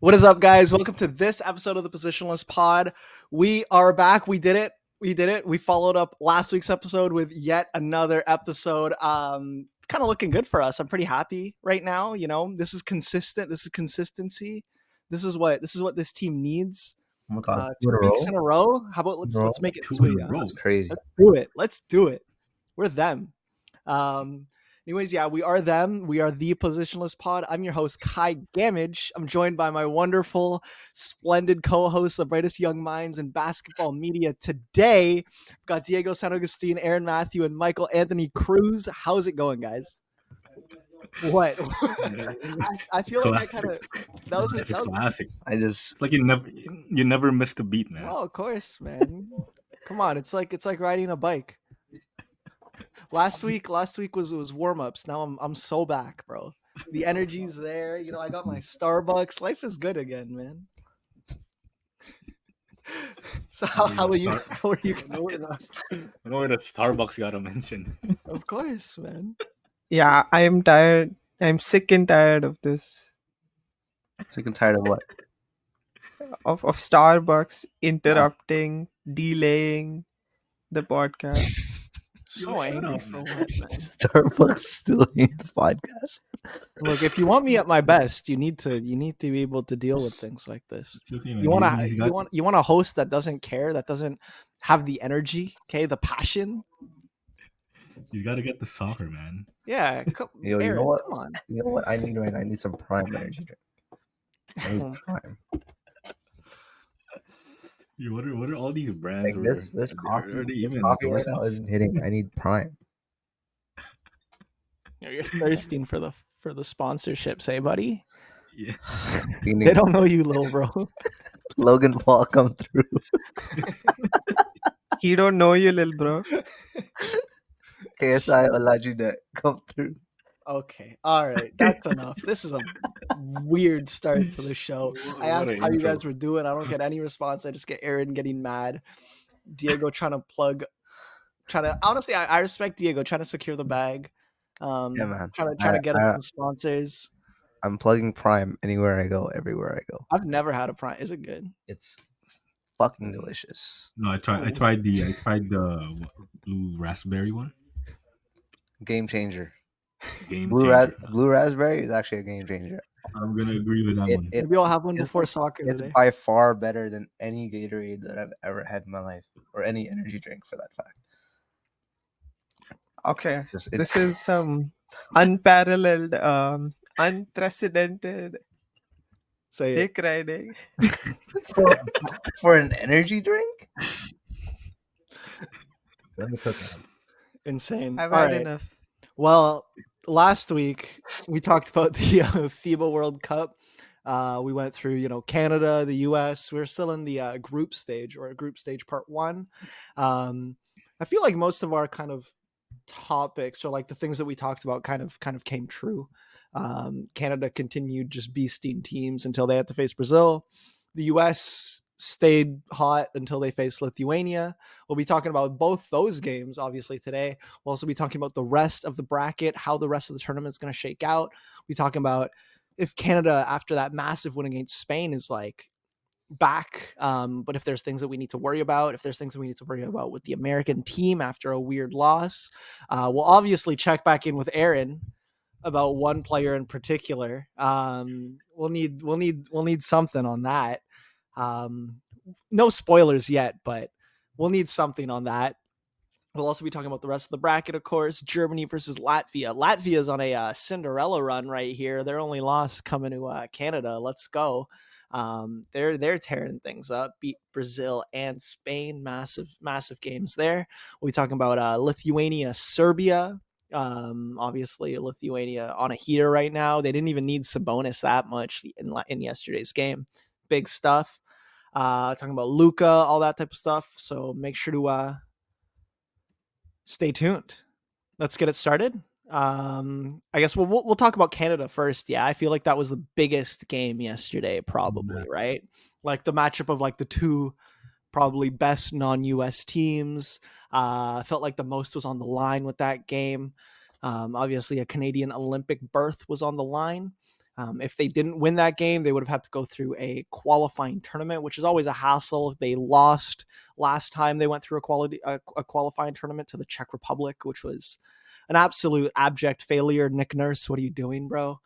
What is up, guys? Welcome to this episode of the Positionless Pod. We are back. We did it. We followed up last week's episode with yet another episode. It's kind of looking good for us. I'm pretty happy right now. You know, this is consistent. This is consistency. This is what this team needs. Oh my God, 2 weeks in a row. How about let's make it 2 in a row. That's crazy. Let's do it. We're them. Anyways, yeah, we are them. We are the Positionless Pod. I'm your host, Kai Gamage. I'm joined by my wonderful, splendid co-hosts, the brightest young minds in basketball media today. We've got Diego San Agustin, Aaron Matthew, and Michael Anthony Cruz. How's it going, guys? What? I feel like that was classic. It's like you never missed a beat, man. Oh, of course, man. Come on, it's like riding a bike. Last week was warm-ups. Now I'm so back, bro. The energy's there. You know, I got my Starbucks. Life is good again, man. So how are you? How are you? I know the Starbucks got to mention. Of course, man. Yeah, I am tired. I'm sick and tired of this. Sick and tired of what? Of Starbucks interrupting, delaying the podcast. So angry for what, man? Starbucks still in the podcast. Look, if you want me at my best, you need to be able to deal with things like this. Okay, man. You want a host that doesn't care, that doesn't have the energy, okay, the passion. You got to get the soccer, man. Yeah, Aaron, you know what? Come on. You know what I need right now? I need some Prime energy drink. I need Prime. What are all these brands? Like this coffee right now isn't hitting. I need Prime. You're thirsting for the sponsorships, hey, buddy? Yeah. They don't know you, little bro. Logan Paul come through. He don't know you, little bro. KSI Olajude come through. Okay, all right, that's enough. This is a weird start to the show. I asked how you guys were doing. I don't get any response. I just get Aaron getting mad. Diego honestly, I respect Diego trying to secure the bag. Yeah, man. Trying to get some sponsors. I'm plugging Prime anywhere I go, everywhere I go. I've never had a Prime. Is it good? It's fucking delicious. No, I tried the blue raspberry one. Game changer. Blue raspberry is actually a game changer. I'm gonna agree with that one. Maybe I'll have one before soccer It's today. by far better than any Gatorade that I've ever had in my life, or any energy drink for that fact. Okay, this is some unparalleled, unprecedented dick riding. For an energy drink? Let me cook that. Insane. I've had enough. Well, last week we talked about the FIBA World Cup. We went through, Canada, the US. We're still in the group stage part 1. I feel like most of our kind of topics, or like the things that we talked about, kind of came true. Canada continued just beasting teams until they had to face Brazil. The US stayed hot until they faced Lithuania. We'll be talking about both those games, obviously, today. We'll also be talking about the rest of the bracket, how the rest of the tournament is going to shake out. We'll be talking about if Canada, after that massive win against Spain, is like back, but if there's things that we need to worry about, with the American team after a weird loss. We'll obviously check back in with Aaron about one player in particular. We'll need something on that. No spoilers yet, but we'll need something on that. We'll also be talking about the rest of the bracket, of course. Germany versus Latvia. Latvia is on a Cinderella run right here. Their only loss coming to Canada. Let's go. They're tearing things up. Beat Brazil and Spain. Massive games there. We'll be talking about Lithuania, Serbia. Obviously Lithuania on a heater right now. They didn't even need Sabonis that much in yesterday's game. Big stuff. Talking about Luka, all that type of stuff. So make sure to stay tuned. Let's get it started. I guess we'll talk about Canada first. Yeah, I feel like that was the biggest game yesterday, probably, right? Like the matchup of like the two probably best non-US teams. Felt like the most was on the line with that game. Obviously a Canadian Olympic berth was on the line. If they didn't win that game, they would have had to go through a qualifying tournament, which is always a hassle. They lost last time they went through a qualifying tournament to the Czech Republic, which was an absolute abject failure. Nick Nurse, what are you doing, bro?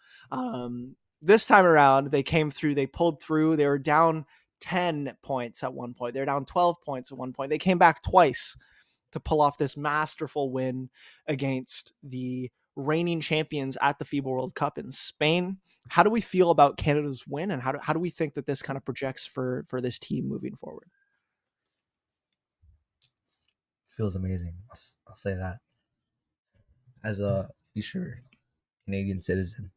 This time around, they came through. They pulled through. They were down 10 points at one point. They were down 12 points at one point. They came back twice to pull off this masterful win against the reigning champions at the FIBA World Cup in Spain. How do we feel about Canada's win, and how do we think that this kind of projects for this team moving forward? Feels amazing. I'll say that. As a future Canadian citizen,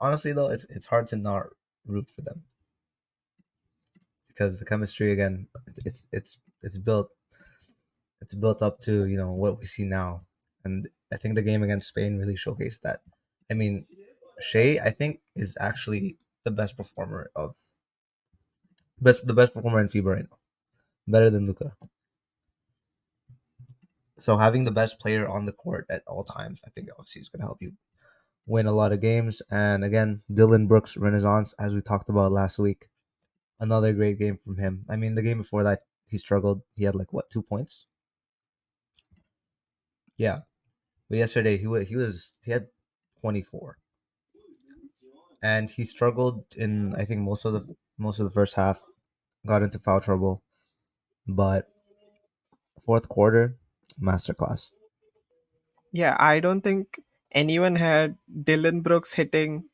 honestly though, it's hard to not root for them because the chemistry again, it's built up to what we see now, and I think the game against Spain really showcased that. I mean, Shea, I think, is actually the best performer in FIBA right now, better than Luka. So having the best player on the court at all times, I think obviously is going to help you win a lot of games. And again, Dylan Brooks' renaissance, as we talked about last week, another great game from him. I mean, the game before that, he struggled. He had 2 points. Yeah, but yesterday he had 24, and he struggled in I think most of the first half. Got into foul trouble, but fourth quarter, masterclass. Yeah, I don't think anyone had Dylan Brooks hitting,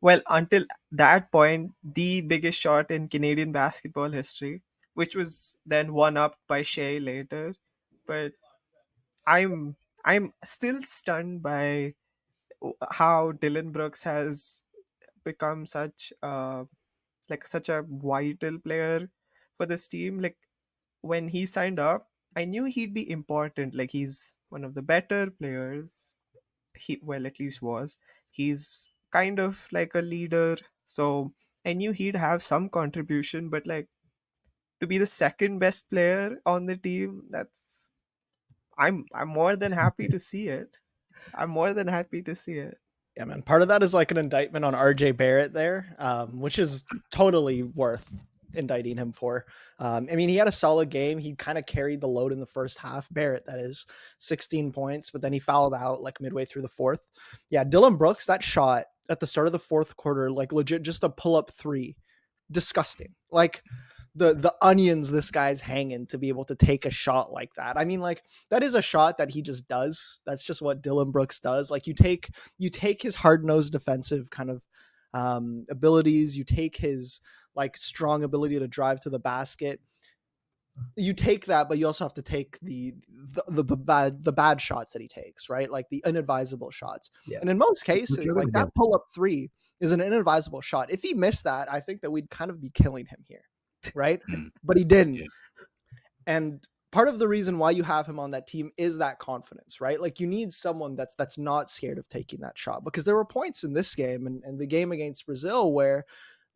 well, until that point, the biggest shot in Canadian basketball history, which was then one up by Shea later. But I'm I'm still stunned by how Dylan Brooks has become such a vital player for this team. Like when he signed up, I knew he'd be important. Like he's one of the better players. He, well, at least was. He's kind of like a leader, so I knew he'd have some contribution. But like to be the second best player on the team, that's I'm more than happy to see it. I'm more than happy to see it. Yeah, man. Part of that is like an indictment on RJ Barrett there, which is totally worth indicting him for. I mean, he had a solid game. He kind of carried the load in the first half. Barrett, that is, 16 points, but then he fouled out like midway through the fourth. Yeah, Dylan Brooks, that shot at the start of the fourth quarter, like legit just a pull-up three. Disgusting. Like the onions this guy's hanging to be able to take a shot like that. I mean, like that is a shot that he just does. That's just what Dylan Brooks does. Like you take his hard-nosed defensive kind of abilities, you take his like strong ability to drive to the basket. You take that, but you also have to take the bad shots that he takes, right? Like the inadvisable shots. Yeah. And in most Which cases, you're like gonna that get. pull-up three is an inadvisable shot. If he missed that, I think that we'd kind of be killing him here, right? Mm. But he didn't. Yeah. And part of the reason why you have him on that team is that confidence, right? Like you need someone that's not scared of taking that shot, because there were points in this game and the game against Brazil where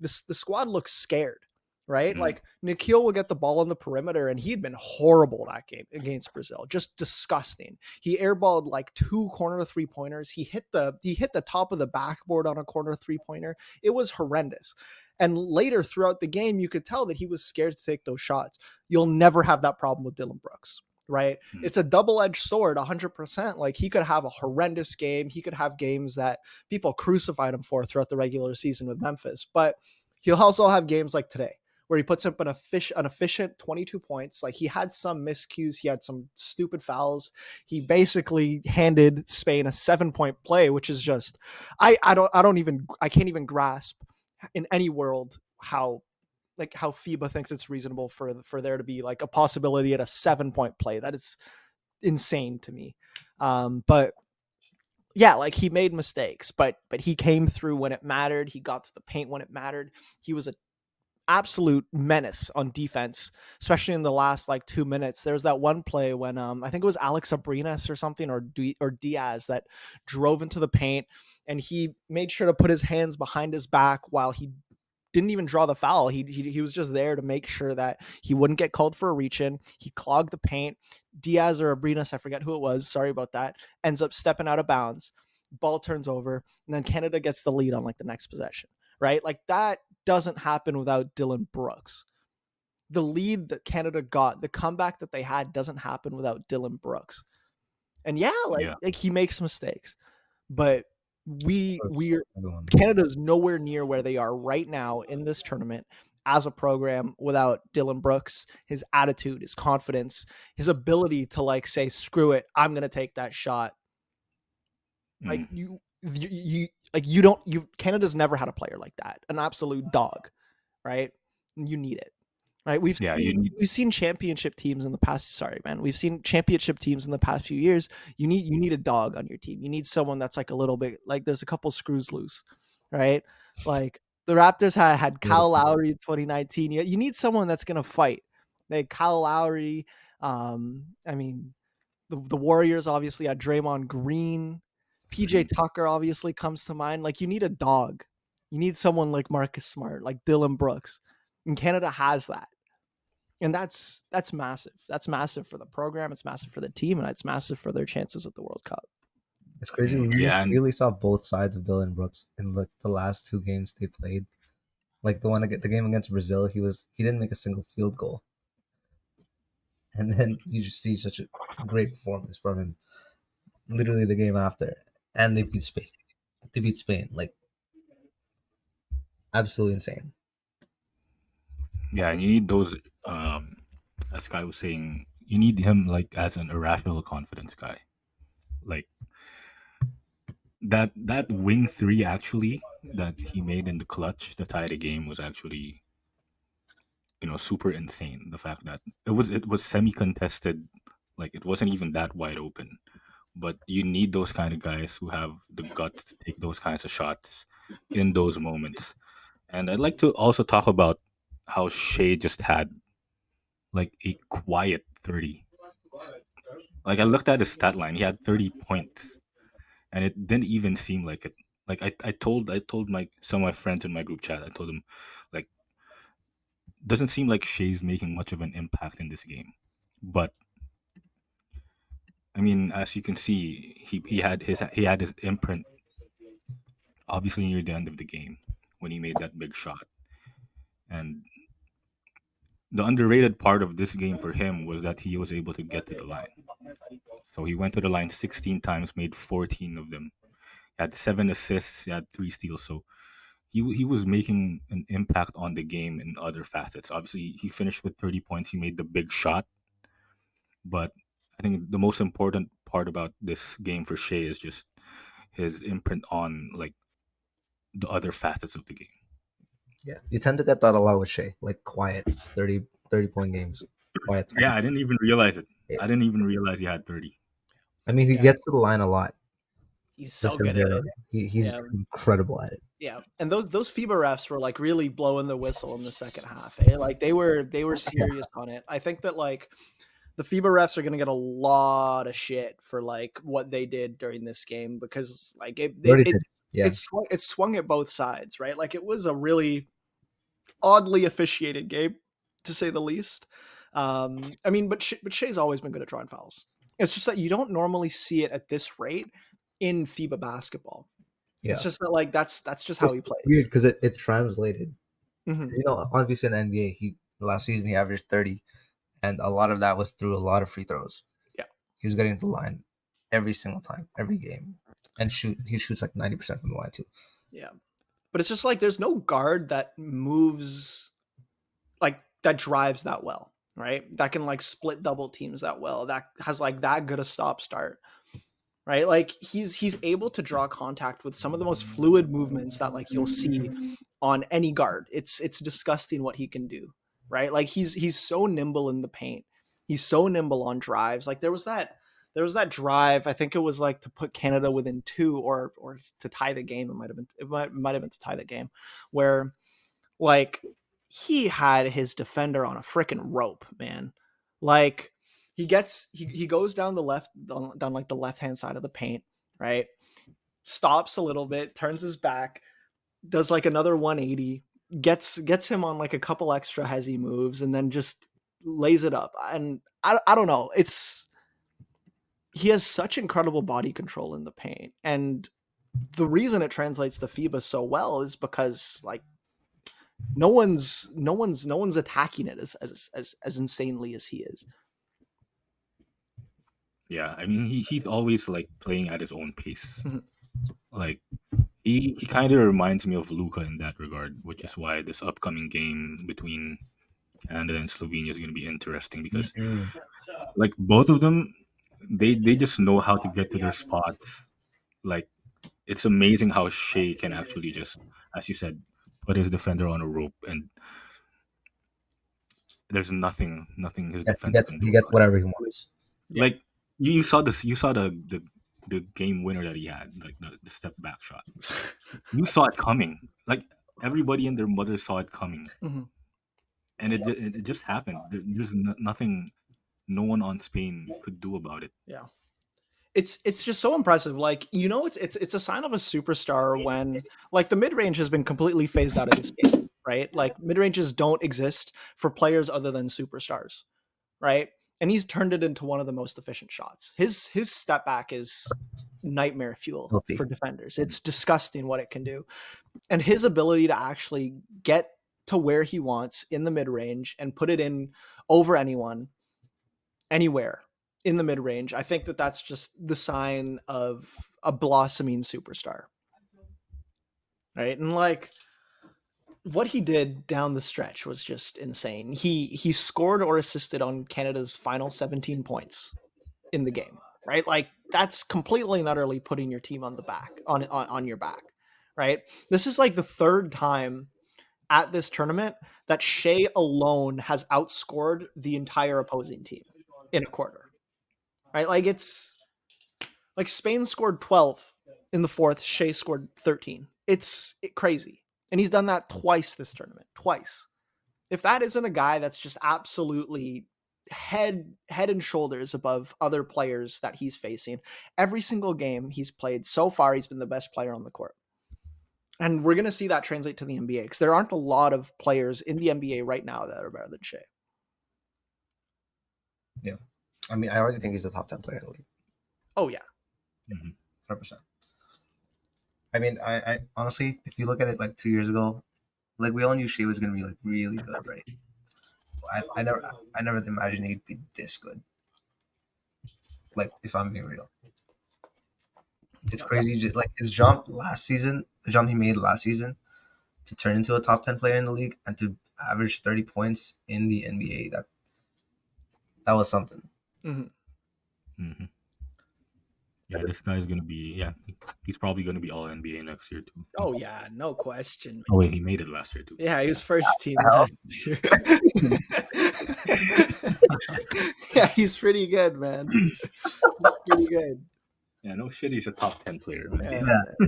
the squad looks scared, right? Mm. Like Nikhil will get the ball on the perimeter, and he'd been horrible that game against Brazil, just disgusting. He airballed like 2 corner 3-pointers. He hit the top of the backboard on a corner 3-pointer. It was horrendous. And later throughout the game, you could tell that he was scared to take those shots. You'll never have that problem with Dylan Brooks, right? Mm. It's a double-edged sword, 100%. Like he could have a horrendous game. He could have games that people crucified him for throughout the regular season with Memphis. But he'll also have games like today where he puts up an efficient 22 points. Like he had some miscues. He had some stupid fouls. He basically handed Spain a 7-point play, which is just, I can't even grasp in any world how FIBA thinks it's reasonable for there to be like a possibility at a 7-point play. That is insane to me. But yeah, like he made mistakes, but he came through when it mattered. He got to the paint when it mattered. He was an absolute menace on defense, especially in the last like 2 minutes. There's that one play when I think it was Alex Abrinas or something, or Diaz, that drove into the paint, and he made sure to put his hands behind his back while he didn't even draw the foul. He was just there to make sure that he wouldn't get called for a reach in. He clogged the paint. Diaz or Abrinas, I forget who it was, sorry about that, ends up stepping out of bounds. ball turns over, and then Canada gets the lead on like the next possession, right? Like that doesn't happen without Dylan Brooks. The lead that Canada got, the comeback that they had, doesn't happen without Dylan Brooks. And yeah, like he makes mistakes, but Canada's nowhere near where they are right now in this tournament as a program without Dylan Brooks, his attitude, his confidence, his ability to like say, screw it, I'm going to take that shot. Like Canada's never had a player like that, an absolute dog, right? You need it. Right, we've seen championship teams in the past. Sorry, man, we've seen championship teams in the past few years. You need a dog on your team. You need someone that's like a little bit like there's a couple screws loose, right? Like the Raptors had Kyle Lowry in 2019. You need someone that's gonna fight. They had Kyle Lowry. I mean, the Warriors obviously had Draymond Green. PJ Tucker obviously comes to mind. Like you need a dog. You need someone like Marcus Smart, like Dylan Brooks. And Canada has that. And that's massive. That's massive for the program. It's massive for the team, and it's massive for their chances at the World Cup. It's crazy. We really saw both sides of Dylan Brooks in like the last 2 games they played. Like the game against Brazil, he didn't make a single field goal. And then you just see such a great performance from him. Literally the game after, and they beat Spain. Like absolutely insane. Yeah, and you need those. As Kai was saying, you need him like as an irrational confidence guy, like that wing 3 actually that he made in the clutch to tie the game was actually, super insane. The fact that it was semi-contested, like it wasn't even that wide open, but you need those kind of guys who have the guts to take those kinds of shots in those moments. And I'd like to also talk about how Shea just had like a quiet 30. Like I looked at his stat line, he had 30 points, and it didn't even seem like it. Like I told some of my friends in my group chat, I told them, like, doesn't seem like Shea's making much of an impact in this game. But I mean, as you can see, he had his imprint obviously near the end of the game when he made that big shot. And the underrated part of this game for him was that he was able to get to the line. So he went to the line 16 times, made 14 of them. He had 7 assists, he had 3 steals. So he was making an impact on the game in other facets. Obviously, he finished with 30 points. He made the big shot. But I think the most important part about this game for Shea is just his imprint on like the other facets of the game. Yeah, you tend to get that a lot with Shea, like quiet 30-point games. Quiet 30. Yeah, I didn't even realize it. Yeah. I didn't even realize he had 30. I mean, he gets to the line a lot. He's so good at it. He's incredible at it. Yeah, and those FIBA refs were like really blowing the whistle in the second half. Eh? Like they were serious on it. I think that like the FIBA refs are going to get a lot of shit for like what they did during this game because like it swung at both sides, right? Like it was a really oddly officiated game, to say the least. I mean, but Shea's always been good at drawing fouls. It's just that you don't normally see it at this rate in FIBA basketball. Yeah. It's just that like that's just how he plays. Weird because it translated. Mm-hmm. Obviously in the NBA, last season he averaged 30, and a lot of that was through a lot of free throws. Yeah, he was getting to the line every single time, every game, and he shoots like 90% from the line too. Yeah, but it's just like there's no guard that moves like that drives that well, right? That can like split double teams that well. That has like that good a stop start. Right, like he's able to draw contact with some of the most fluid movements that like you'll see on any guard. It's disgusting what he can do. Right, like he's so nimble in the paint. He's so nimble on drives. Like there was that drive. I think it was like to put Canada within 2 or to tie the game. It might have been to tie the game, where like he had his defender on a freaking rope, man. Like. He goes down down like the left-hand side of the paint, right? Stops a little bit, turns his back, does like another 180, gets him on like a couple extra hezzy moves, and then just lays it up. And I don't know. He has such incredible body control in the paint. And the reason it translates to FIBA so well is because like no one's attacking it as insanely as he is. Yeah, I mean he's always like playing at his own pace. Mhm. Like he kind of reminds me of Luka in that regard, which is why this upcoming game between Canada and Slovenia is going to be interesting because Mm-mm. like both of them, they just know how to get to their spots. Like it's amazing how Shea can actually just, as you said, put his defender on a rope, and there's nothing his Yeah, defender can do he gets about it. whatever he wants. Yeah. Like you saw this, you saw the game winner that he had, like the step back shot. You saw it coming. Like everybody and their mother saw it coming, Mhm. and it just happened. There's nothing no one on Spain could do about it. Yeah. It's just so impressive. Like, you know, it's a sign of a superstar when like the mid-range has been completely phased out of this game, right? Like mid-ranges don't exist for players other than superstars, right? And he's turned it into one of the most efficient shots. His step back is nightmare fuel Filthy. for defenders. It's disgusting what it can do. And his ability to actually get to where he wants in the mid-range and put it in over anyone, anywhere in the mid-range, I think that that's just the sign of a blossoming superstar. Right? And like what he did down the stretch was just insane. He scored or assisted on Canada's final 17 points in the game, right? Like that's completely and utterly putting your team on the back on your back, right? This is like the third time at this tournament that Shea alone has outscored the entire opposing team in a quarter. Right? Like it's like Spain scored 12 in the fourth, Shea scored 13. It's crazy. And he's done that twice this tournament. Twice. If that isn't a guy that's just absolutely head and shoulders above other players that he's facing, every single game he's played so far, he's been the best player on the court. And we're going to see that translate to the NBA because there aren't a lot of players in the NBA right now that are better than Shea. Yeah. I mean, I already think he's a top 10 player in the league. Oh, yeah. 100%. I mean, I honestly, if you look at it like 2 years ago, like we all knew Shea was going to be like really good, right? I never imagined he'd be this good. Like, if I'm being real. It's crazy. Like his jump last season, the jump he made last season to turn into a top 10 player in the league and to average 30 points in the NBA, that was something. Mm-hmm. Yeah, this guy's gonna be. Yeah, he's probably gonna be all NBA next year too. Oh, yeah. No question. Oh wait, he made it last year too. Yeah, he was first team Hell. last year. Yeah, he's pretty good, man. He's pretty good. Yeah, no shit, he's a top 10 player. Man. Yeah,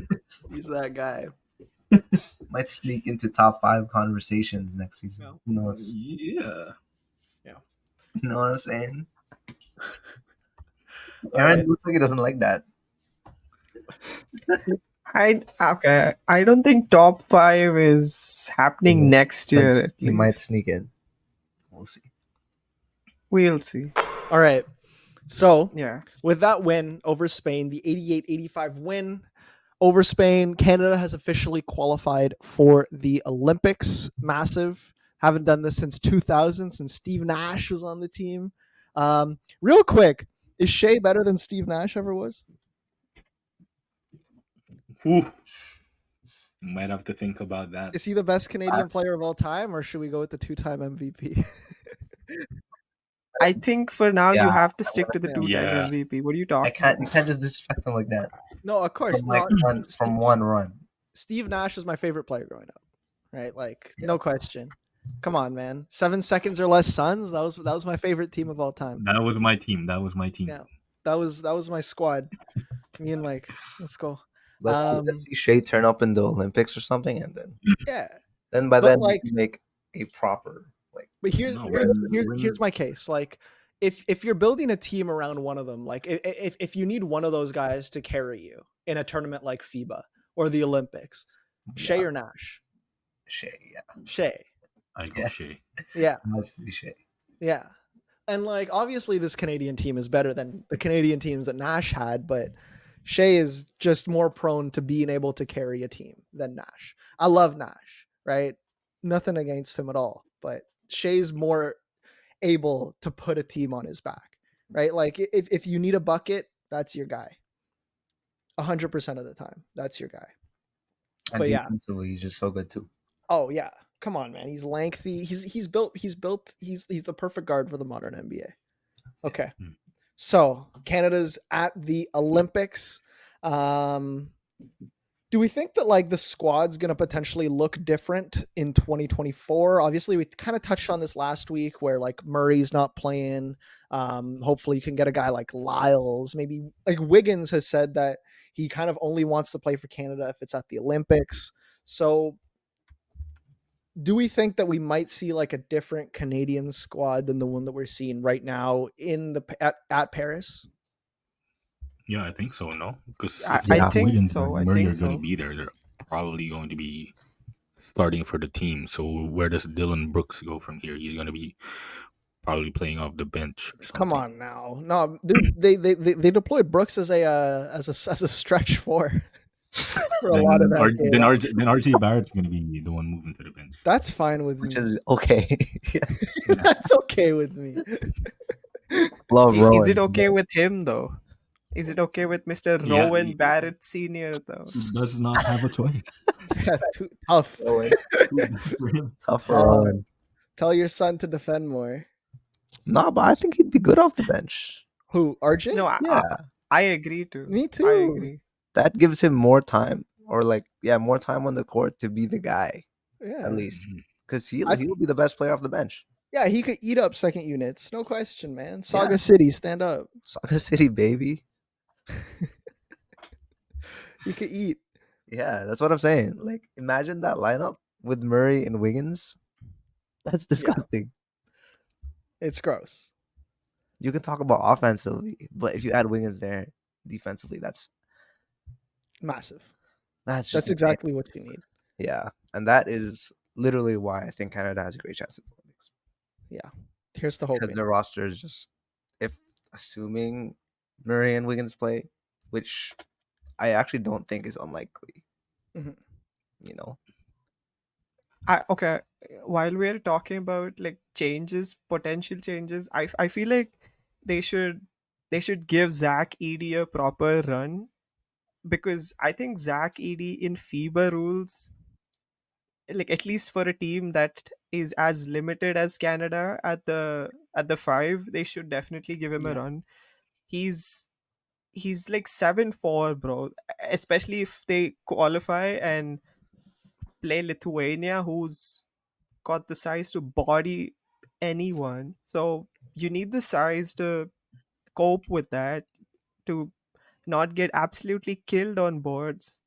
he's that guy. Might sneak into top 5 conversations next season. Who knows? Yeah. You know what I'm saying? All Aaron right. looks like he doesn't like that. I don't think top 5 is happening next year. Like, At he might least. sneak in. We'll see. We'll see. All right. So Yeah. with that win over Spain, the 88-85 win over Spain, Canada has officially qualified for the Olympics. Massive. Haven't done this since 2000, since Steve Nash was on the team. Real quick, is Shea better than Steve Nash ever was? Whew. Might have to think about that. Is he the best Canadian player of all time, or should we go with the two-time MVP? I think for now you Yeah, have to stick to the 2-time Yeah. MVP. What are you You talking can't just disrespect him like that. No, of course From like not. from one run. Steve Nash was my favorite player growing up, right? Like, Yeah. no question. Come on, man. 7 seconds or less Suns. That was my favorite team of all time. That was my team. Yeah. That was my squad. Me and Mike. Let's go. Let's see Shea turn up in the Olympics or something, and then Yeah. by But, then like- we make a proper like. But here's No, here's my case. Like, if you're building a team around one of them, like if you need one of those guys to carry you in a tournament like FIBA or the Olympics, Shea or Nash? Shea, yeah, Shea. I go Yeah. Shea. Yeah. it has to be Shea. Yeah. And like obviously this Canadian team is better than the Canadian teams that Nash had, but Shea is just more prone to being able to carry a team than Nash. I love Nash, right? Nothing against him at all, but Shea's more able to put a team on his back, right? Like if you need a bucket, that's your guy. 100% of the time, that's your guy. And But yeah. defensively, he's just so good too. Oh yeah, come on, man. He's lengthy. He's built. He's the perfect guard for the modern NBA. Okay, so Canada's at the Olympics. Do we think that like the squad's going to potentially look different in 2024? Obviously, we kind of touched on this last week where like Murray's not playing. Hopefully, you can get a guy like Lyles. Maybe like Wiggins has said that he kind of only wants to play for Canada if it's at the Olympics. So do we think that we might see like a different Canadian squad than the one that we're seeing right now in the at Paris? Yeah, I think so. No, because I, if I Yeah. think Wiggins so. I and Murray think are going to so. be there, they're probably going to be starting for the team. So where does Dylan Brooks go from here? He's going to be probably playing off the bench or something. Come on now, no, dude. They deployed Brooks as a stretch for a lot of that game. Then RJ Barrett's going to be the one moving to the bench. That's fine with Which me. is okay. Yeah. That's okay with me. Love Is Rowan. it okay with him though? Is it okay with Mr. Yeah, Rowan he- Barrett Senior though? He does not have a choice. Yeah, tough. Rowan. For him. Tough for Oh. Rowan. Tell your son to defend more. No, but I think he'd be good off the bench. Who? RJ? No, Yeah. I agree too. Me too. I agree. That gives him more time, or like, yeah, more time on the court to be the guy, Yeah. at least. Because I- he'll be the best player off the bench. Yeah, he could eat up second units, no question, man. Saga Yeah. City, stand up. Saga City, baby. He could eat. Yeah, that's what I'm saying. Like, imagine that lineup with Murray and Wiggins. That's disgusting. It's gross. You can talk about offensively, but if you add Wiggins there defensively, that's Massive. just That's insane. exactly what you need. Yeah, and that is literally why I think Canada has a great chance at the Olympics, Here's the because hoping. their roster is just, if assuming Murray and Wiggins play, which I actually don't think is unlikely. Mhm. You know, Okay, while we're talking about like changes, potential changes, I feel like they should give Zach Edey a proper run, because I think Zach Edey in FIBA rules, like at least for a team that is as limited as Canada at the 5, they should definitely give him a Yeah. run. He's like 7'4", bro. Especially if they qualify and play Lithuania, who's got the size to body anyone. So you need the size to cope with that, to not get absolutely killed on boards.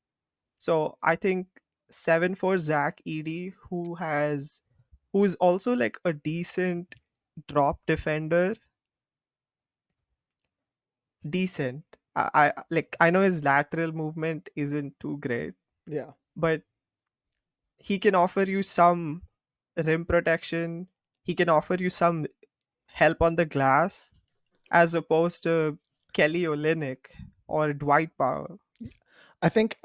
So I think 7'4" Zach Edey, who's also like a decent drop defender. Decent. I know his lateral movement isn't too great, Yeah. but he can offer you some rim protection. He can offer you some help on the glass, as opposed to Kelly Olynyk or Dwight Powell. I think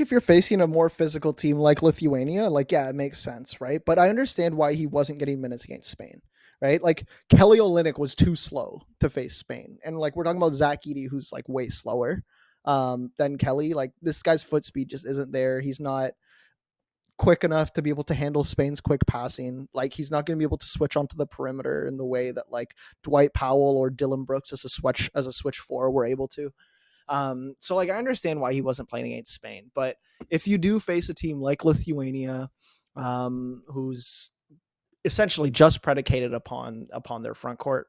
if you're facing a more physical team like Lithuania, like yeah, it makes sense, right? But I understand why he wasn't getting minutes against Spain, right? Like Kelly Olynyk was too slow to face Spain, and like we're talking about Zach Edey, who's like way slower than Kelly. Like this guy's foot speed just isn't there. He's not quick enough to be able to handle Spain's quick passing. Like he's not going to be able to switch onto the perimeter in the way that like Dwight Powell or Dylan Brooks as a switch four were able to. So like I understand why he wasn't playing against Spain, but if you do face a team like Lithuania, who's essentially just predicated upon their front court,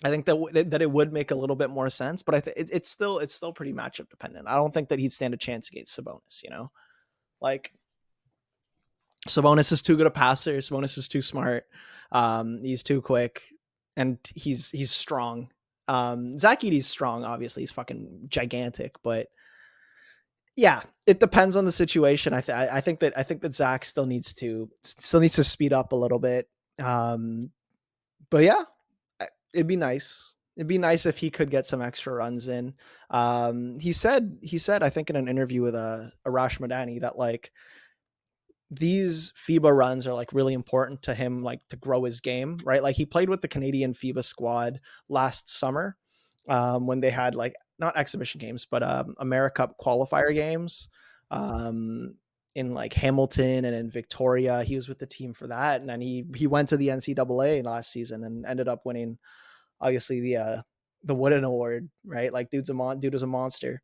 I think that it would make a little bit more sense. But I think it's still pretty matchup dependent. I don't think that he'd stand a chance against Sabonis. You know, like Sabonis is too good a passer. Sabonis is too smart. He's too quick, and he's strong. Zach Edey's strong, obviously. He's fucking gigantic, but yeah, it depends on the situation. I think that Zach still needs to speed up a little bit. But yeah, it'd be nice. It'd be nice if he could get some extra runs in. He said I think in an interview with Arash Madani that like these FIBA runs are like really important to him, like to grow his game, right? Like he played with the Canadian FIBA squad last summer when they had like not exhibition games, but Americup qualifier games in like Hamilton and in Victoria. He was with the team for that, and then he went to the NCAA last season and ended up winning, obviously the Wooden Award, right? Like dude was a monster.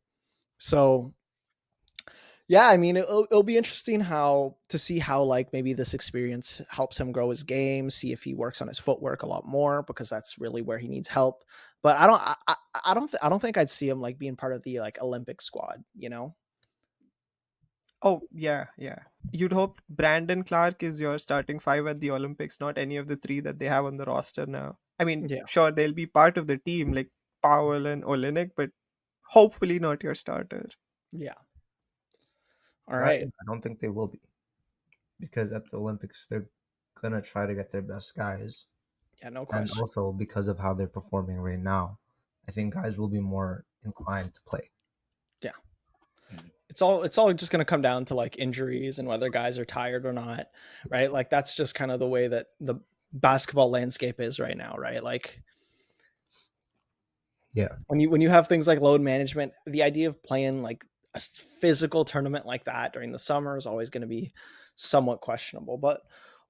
So yeah, I mean, it'll be interesting how to see how like maybe this experience helps him grow his game, see if he works on his footwork a lot more because that's really where he needs help. But I don't think I'd see him like being part of the like Olympic squad, you know? Oh, yeah, yeah. You'd hope Brandon Clark is your starting five at the Olympics, not any of the three that they have on the roster now. I mean, Yeah, sure, they'll be part of the team like Powell and Olenek, but hopefully not your starter. yeah. All I, right. I don't think they will be, because at the Olympics they're gonna try to get their best guys, Yeah, no and question. also because of how they're performing right now, I think guys will be more inclined to play. Yeah. Mhm. It's all just going to come down to like injuries and whether guys are tired or not, right? Like that's just kind of the way that the basketball landscape is right now, right? Like Yeah, when you have things like load management, the idea of playing like a physical tournament like that during the summer is always going to be somewhat questionable. But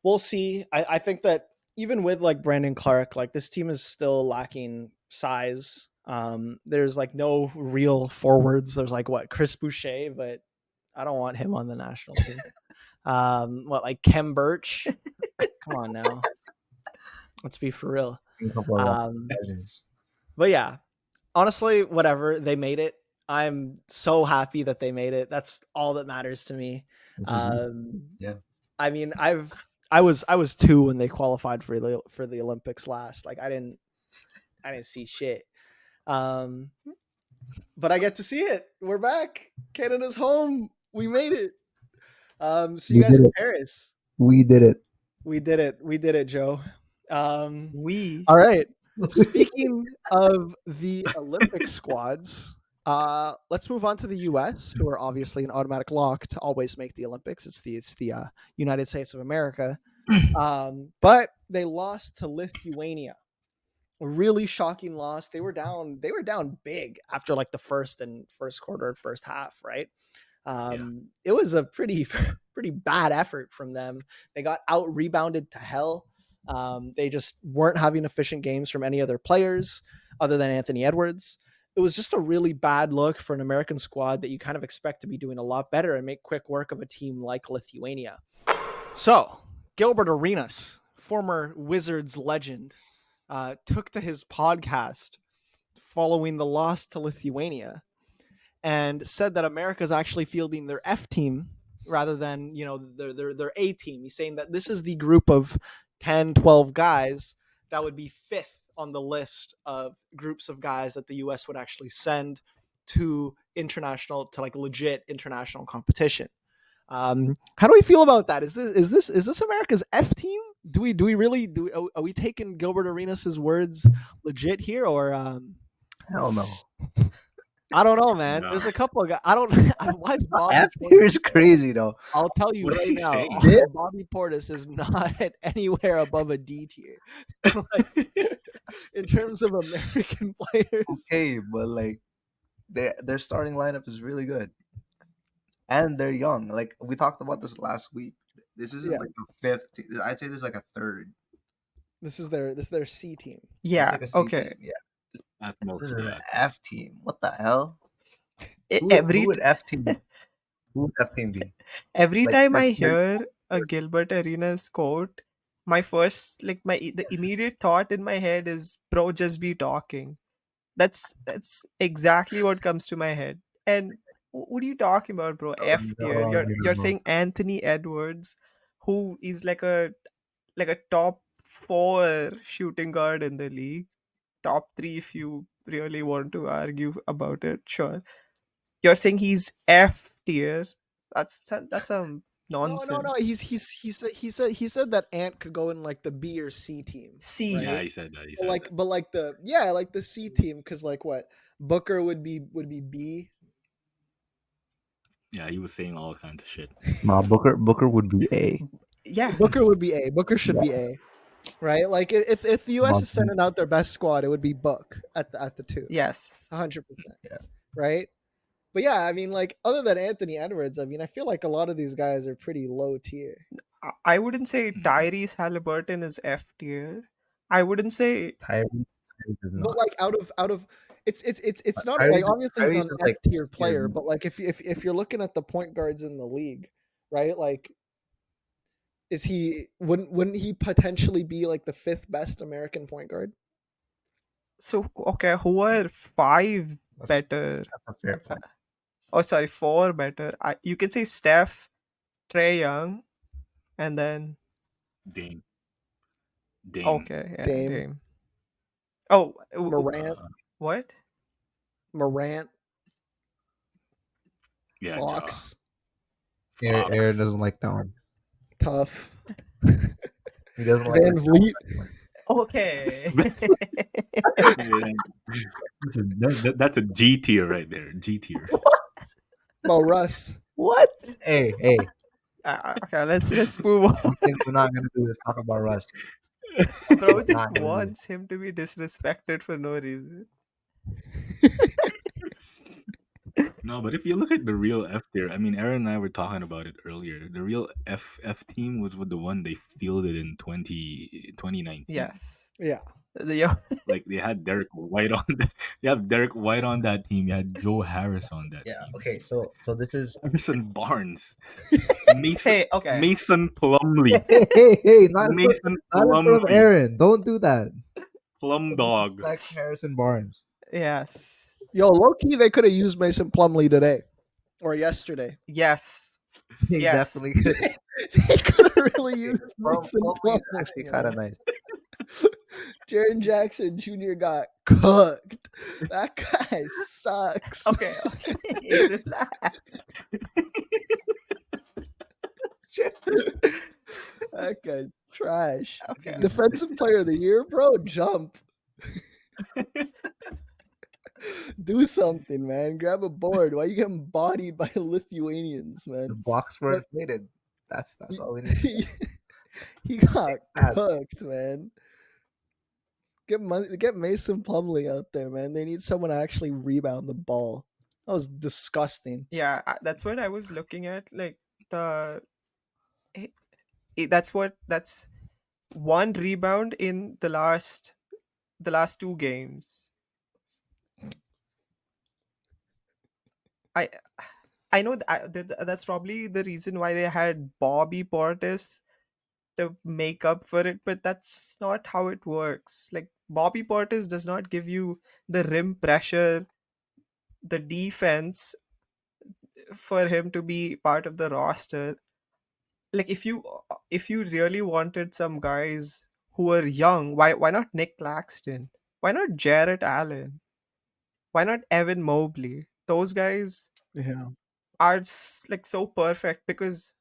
we'll see. I think that even with like Brandon Clark, like this team is still lacking size. There's like no real forwards. There's like what Chris Boucher, but I don't want him on the national team. What like Kem Birch? Come on now, let's be for real. a couple of Um, legends. but yeah, honestly, whatever, they made it. I'm so happy that they made it. That's all that matters to me. Which is Um, yeah. I mean, I was 2 when they qualified for the Olympics last. Like I didn't see shit. Um, but I get to see it. We're back. Canada's home. We made it. See you We guys did in it. Paris. We did it. We did it. We did it, Joe. We All right. Speaking of the Olympic squads, let's move on to the U.S., who are obviously an automatic lock to always make the Olympics. It's the United States of America, but they lost to Lithuania. A really shocking loss. They were down. They were down big after like the first quarter, first half, right? Yeah. It was a pretty pretty bad effort from them. They got out rebounded to hell. They just weren't having efficient games from any other players other than Anthony Edwards. It was just a really bad look for an American squad that you kind of expect to be doing a lot better and make quick work of a team like Lithuania. So, Gilbert Arenas, former Wizards legend, took to his podcast following the loss to Lithuania and said that America is actually fielding their F team rather than, their A team. He's saying that this is the group of 10, 12 guys that would be fifth on the list of groups of guys that the US would actually send to like legit international competition. How do we feel about that? Is this America's F team? Do we really are we taking Gilbert Arenas' words legit here, or Hell no. I don't know, man. Nah. There's a couple of guys. I don't. Why is Bobby? F tier is crazy though. I'll tell you What is right he now, saying? Bobby Portis is not anywhere above a D tier. Like, in terms of American players. Okay, but like their starting lineup is really good, and they're young. Like we talked about this last week. This isn't Yeah. like a fifth. I'd say this is like a third. This is their C team. It's yeah, like a C okay. team. Yeah, At this most, is an yeah. F team. What the hell? Who Every would F team? Who would F team be? every Like time I Steph Curry? hear a Gilbert Arenas quote, my first like the immediate thought in my head is, bro, just be talking. That's exactly what comes to my head. And what are you talking about, bro? F tier. No, You're no. saying Anthony Edwards, who is like a top 4 shooting guard in the league, top 3 if you really want to argue about it. Sure, you're saying he's F tier. That's a No. Nonsense. He said that Ant could go in like the B or C team, C. Yeah, right? he said that. He But said like, that. but like the yeah, like the C team, because like what Booker would be B. Yeah, he was saying all kinds of shit. Nah, Booker would be A. Yeah. Booker would be A. Booker should be A, right? Like if the U.S. Nah, is sending out their best squad, it would be Book at the two, Yes. 100%, Yeah. right? But yeah, I mean, like other than Anthony Edwards, I mean, I feel like a lot of these guys are pretty low tier. I wouldn't say Mm. Tyrese Halliburton is F tier. I wouldn't say Tyrese is But not. like out of it's not like Tyrese, obviously he's Tyrese not is an F like tier player, scared. but like if you're looking at the point guards in the league, right? Like is he wouldn't he potentially be like the fifth best American point guard? so. Okay, who are five That's, better? that's a fair point. Oh, sorry, four better. You can say Steph, Trey Young, and then Dame. Dame. okay, yeah, Dame, Dame. Oh, Morant, what? Morant, Yeah, Fox, Aaron doesn't like that one. Tough, He doesn't like Van Vliet. Okay. That's a G tier right there. G tier. Mo Russ. What? Hey. Okay, let's move on. One thing we're not gonna do is talk about Russ. Bro We're just not gonna do it. wants him to be disrespected for no reason. No, but if you look at the real F tier, I mean, Aaron and I were talking about it earlier. The real F team was with the one they fielded in 2019. Yes. Yeah. Like they had Derek White on. You have Derek White on that team. You had Joe Harris on that Yeah. team. Okay. So this is. Harrison Barnes, Mason Hey, okay. Mason Plumlee, Hey! Not in Mason front of Plumlee, Aaron. Don't do that. Plum Dog. Like Harrison Barnes. Yes. Yo, low key, they could have used Mason Plumlee today or yesterday. Yes. He Yes. definitely could. They could have really used Mason Plumlee is Plumlee. actually kind of nice. Jaren Jackson Jr. got cooked. That guy sucks. Okay. Relax. That guy's trash. Okay. Defensive player of the year, bro. Jump. Do something, man. Grab a board. Why you getting bodied by Lithuanians, The man? blocks were inflated. That's all we need. He got Sad. cooked, man. Get Mason Plumlee out there, man. They need someone to actually rebound the ball. That was disgusting. Yeah, that's what I was looking at. Like that's one rebound in the last two games. I know that's probably the reason why they had Bobby Portis to make up for it, but that's not how it works. Like Bobby Portis does not give you the rim pressure, the defense for him to be part of the roster. Like if you really wanted some guys who are young, why not Nick Claxton? Why not Jarrett Allen? Why not Evan Mobley? Those guys Yeah. are like so perfect because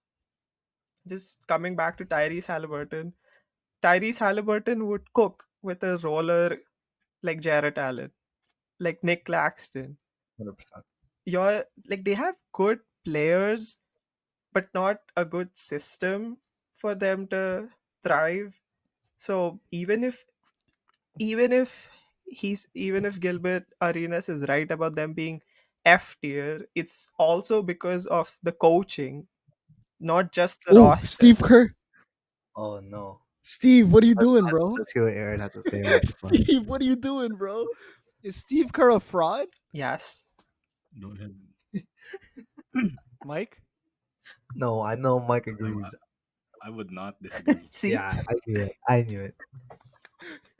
just coming back to Tyrese Halliburton would cook with a roller like Jarrett Allen, like Nick Claxton. 100%. You're like they have good players, but not a good system for them to thrive. So even if Gilbert Arenas is right about them being F tier, it's also because of the coaching, not just the Oh, roster. Steve Kerr. Oh no. Steve, what are you doing, bro? Let's hear what Aaron has to say about this one. Steve, what are you doing, bro? Is Steve Kerr a fraud? Yes. Go ahead. Mike? No, I know Mike agrees. I would not disagree. See, Yeah, I knew it.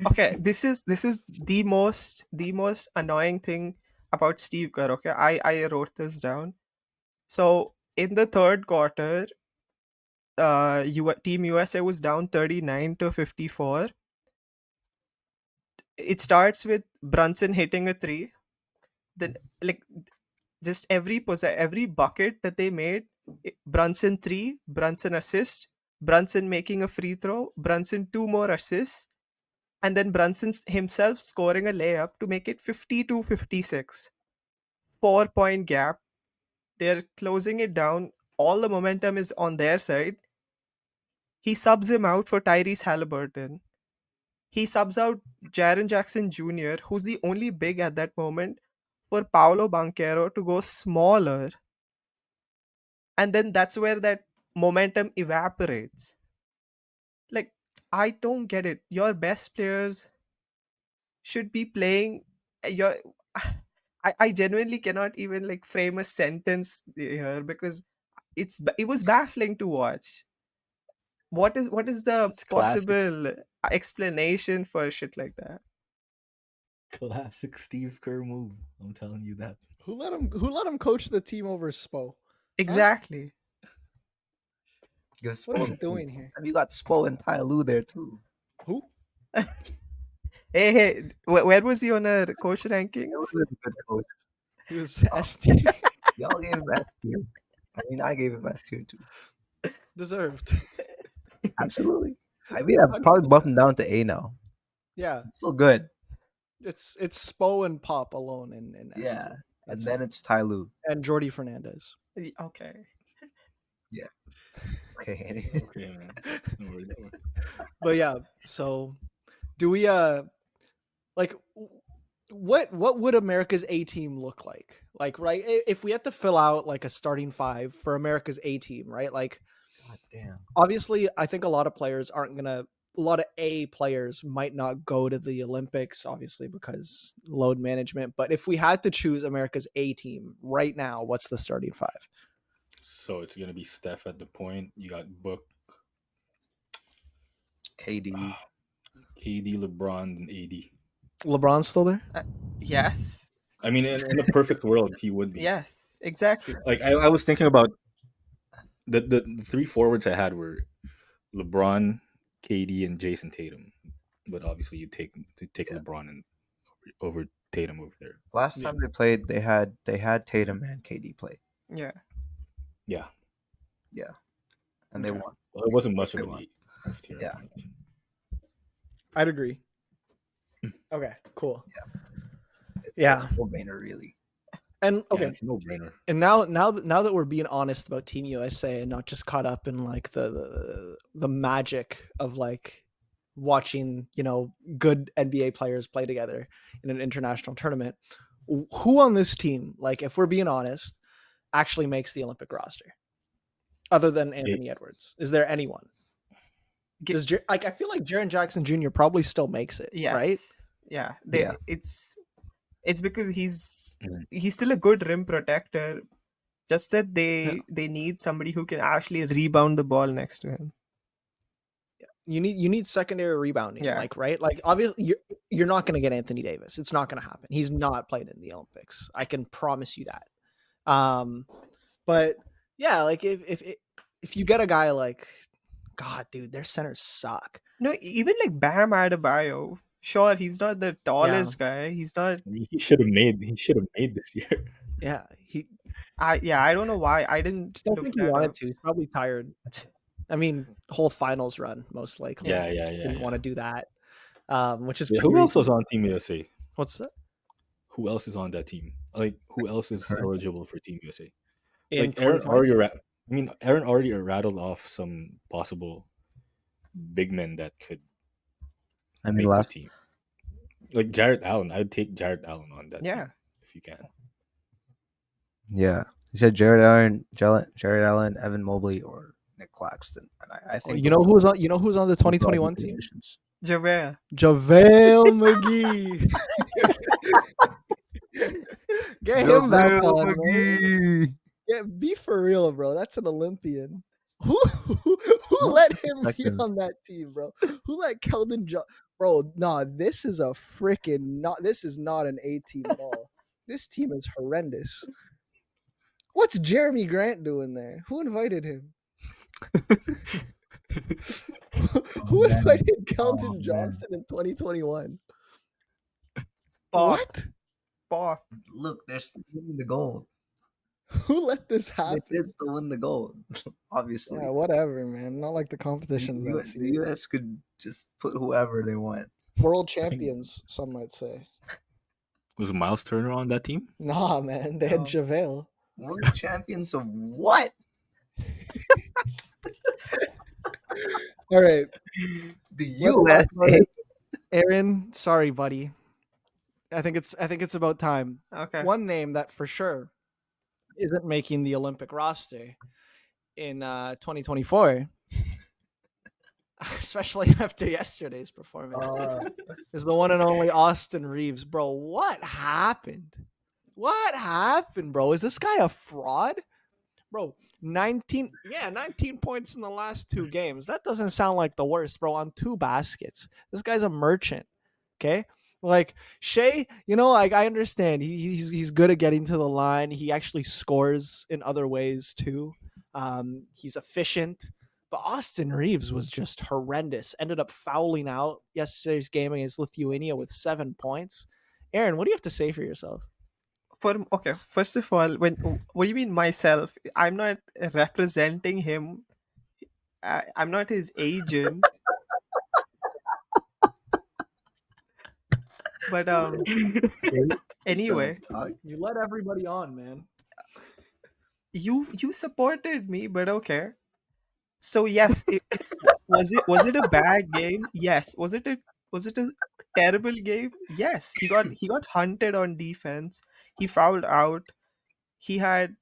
okay, this is the most annoying thing about Steve Kerr. Okay, I wrote this down. So in the third quarter, Team USA was down 39-54. It starts with Brunson hitting a 3. Then like just every bucket that they made Brunson 3, Brunson assist, Brunson making a free throw, Brunson 2 more assists, and then Brunson himself scoring a layup to make it 52-56. 4-point gap. They're closing it down. All the momentum is on their side. He subs him out for Tyrese Halliburton. He subs out Jaren Jackson Jr., who's the only big at that moment, for Paolo Banchero to go smaller. And then that's where that momentum evaporates. Like, I don't get it. Your best players should be playing your. I genuinely cannot even like frame a sentence here because it was baffling to watch. What is the It's classic, possible explanation for shit like that? classic Steve Kerr move. I'm telling you that. Who let him coach the team over Spo? Exactly. Give What are we Spo- doing here? And you got Spo and Ty Lue there too. Who? Hey, where was he on our coach That rankings? was a good coach. He was S tier. Y'all gave him S tier. I mean, I gave him S tier too. Deserved. Absolutely. I mean, I've probably bumped him down to A now. Yeah, It's still good. it's Spo and Pop alone in S Yeah. tier. And That's then it. it's Ty Lue. And Jordy Fernandez. Okay. Okay. Okay, man. No worries, no worries. But yeah, so do we like what would America's A team look like? Like, right, if we had to fill out like a starting five for America's A team, right? Like, God damn. obviously I think a lot of players aren't gonna a lot of A players might not go to the Olympics, obviously, because load management. But if we had to choose America's A team right now, what's the starting five? So it's gonna be Steph at the point. You got Book, KD. KD, LeBron, and AD. LeBron's still there? Yes. I mean, in a perfect world, he would be. Yes. Exactly. Like I was thinking about the three forwards I had were LeBron, KD, and Jason Tatum. But obviously, you take LeBron and over Tatum over there. Last time they played, they had Tatum and KD play. Yeah. Yeah, And they Okay. won. well, it wasn't much They of won. an F tier. Yeah. I'd agree. Okay, cool. It's Yeah. a no-brainer, really. And Yeah, okay, it's a no brainer. and now that we're being honest about Team USA and not just caught up in like the magic of like watching, you know, good NBA players play together in an international tournament, who on this team, like if we're being honest, actually makes the Olympic roster other than Anthony Edwards? Is there anyone? Does like I feel like Jaren Jackson Jr. probably still makes it, Yes. right? Yeah. Yeah. It's because he's Mhm. still a good rim protector. Just that they need somebody who can actually rebound the ball next to him. You need secondary rebounding, Yeah. like, right? Like, obviously, you're not going to get Anthony Davis. It's not going to happen. He's not playing in the Olympics. I can promise you that. But yeah, like if you get a guy like, God, dude, their centers suck. No, even like Bam Adebayo. Sure, he's not the tallest guy. He's not. I mean, he should have made this year. Yeah, I don't know why I didn't just don't look think he that wanted up. to. He's probably tired. I mean, whole finals run most likely. Yeah. Didn't want to do that. Which is Yeah, who pretty else was reasonable. on Team USA? What's that? Who else is on that team? Like, who else is eligible for Team USA? In Like Aaron 2020? Aaron already rattled off some possible big men that could I mean, make the team. Like Jarrett Allen, I'd take Jarrett Allen on that Yeah. team if you can. Yeah. He said Jared Allen, Evan Mobley, or Nick Claxton. And I think You know who's on the 2021 team? positions. JaVale. JaVale McGee. Get him back on, man. Yeah, be for real, bro. That's an Olympian. Who let him be Second. on that team, bro? Who let Keldon bro? Nah, this is a freaking this is not an A team ball. This team is horrendous. What's Jeremy Grant doing there? Who invited him? Who invited Keldon man. Johnson in 2021? Pop. What? Pop. Look, they're stealing the gold. Who let this They happen? did still win the gold, obviously. Yeah, whatever, man. Not like the competition's that The serious. US could just put whoever they want. World I think champions, some might say. was Miles Turner on that team. Nah, man. They had No. JaVale. World champions of what? All right. The Let's talk about USA. it. Aaron, sorry, buddy. I think it's about time. Okay. One name that for sure isn't making the Olympic roster in 2024, especially after yesterday's performance, is the one and only Austin Reeves. Bro, what happened? What happened, bro? Is this guy a fraud? Bro, 19 points in the last 2 games. That doesn't sound like the worst, bro, on 2 baskets. This guy's a merchant. Okay? Like Shea, like I understand he's good at getting to the line. He actually scores in other ways too. He's efficient, but Austin Reeves was just horrendous. Ended up fouling out yesterday's game against Lithuania with 7 points. Aaron, what do you have to say for yourself? Okay, first of all, what do you mean myself? I'm not representing him. I'm not his agent. But anyway, You let everybody on, man. you supported me, but okay. So yes, was it a bad game? Yes. Was it a terrible game? Yes. He got hunted on defense. He fouled out. He had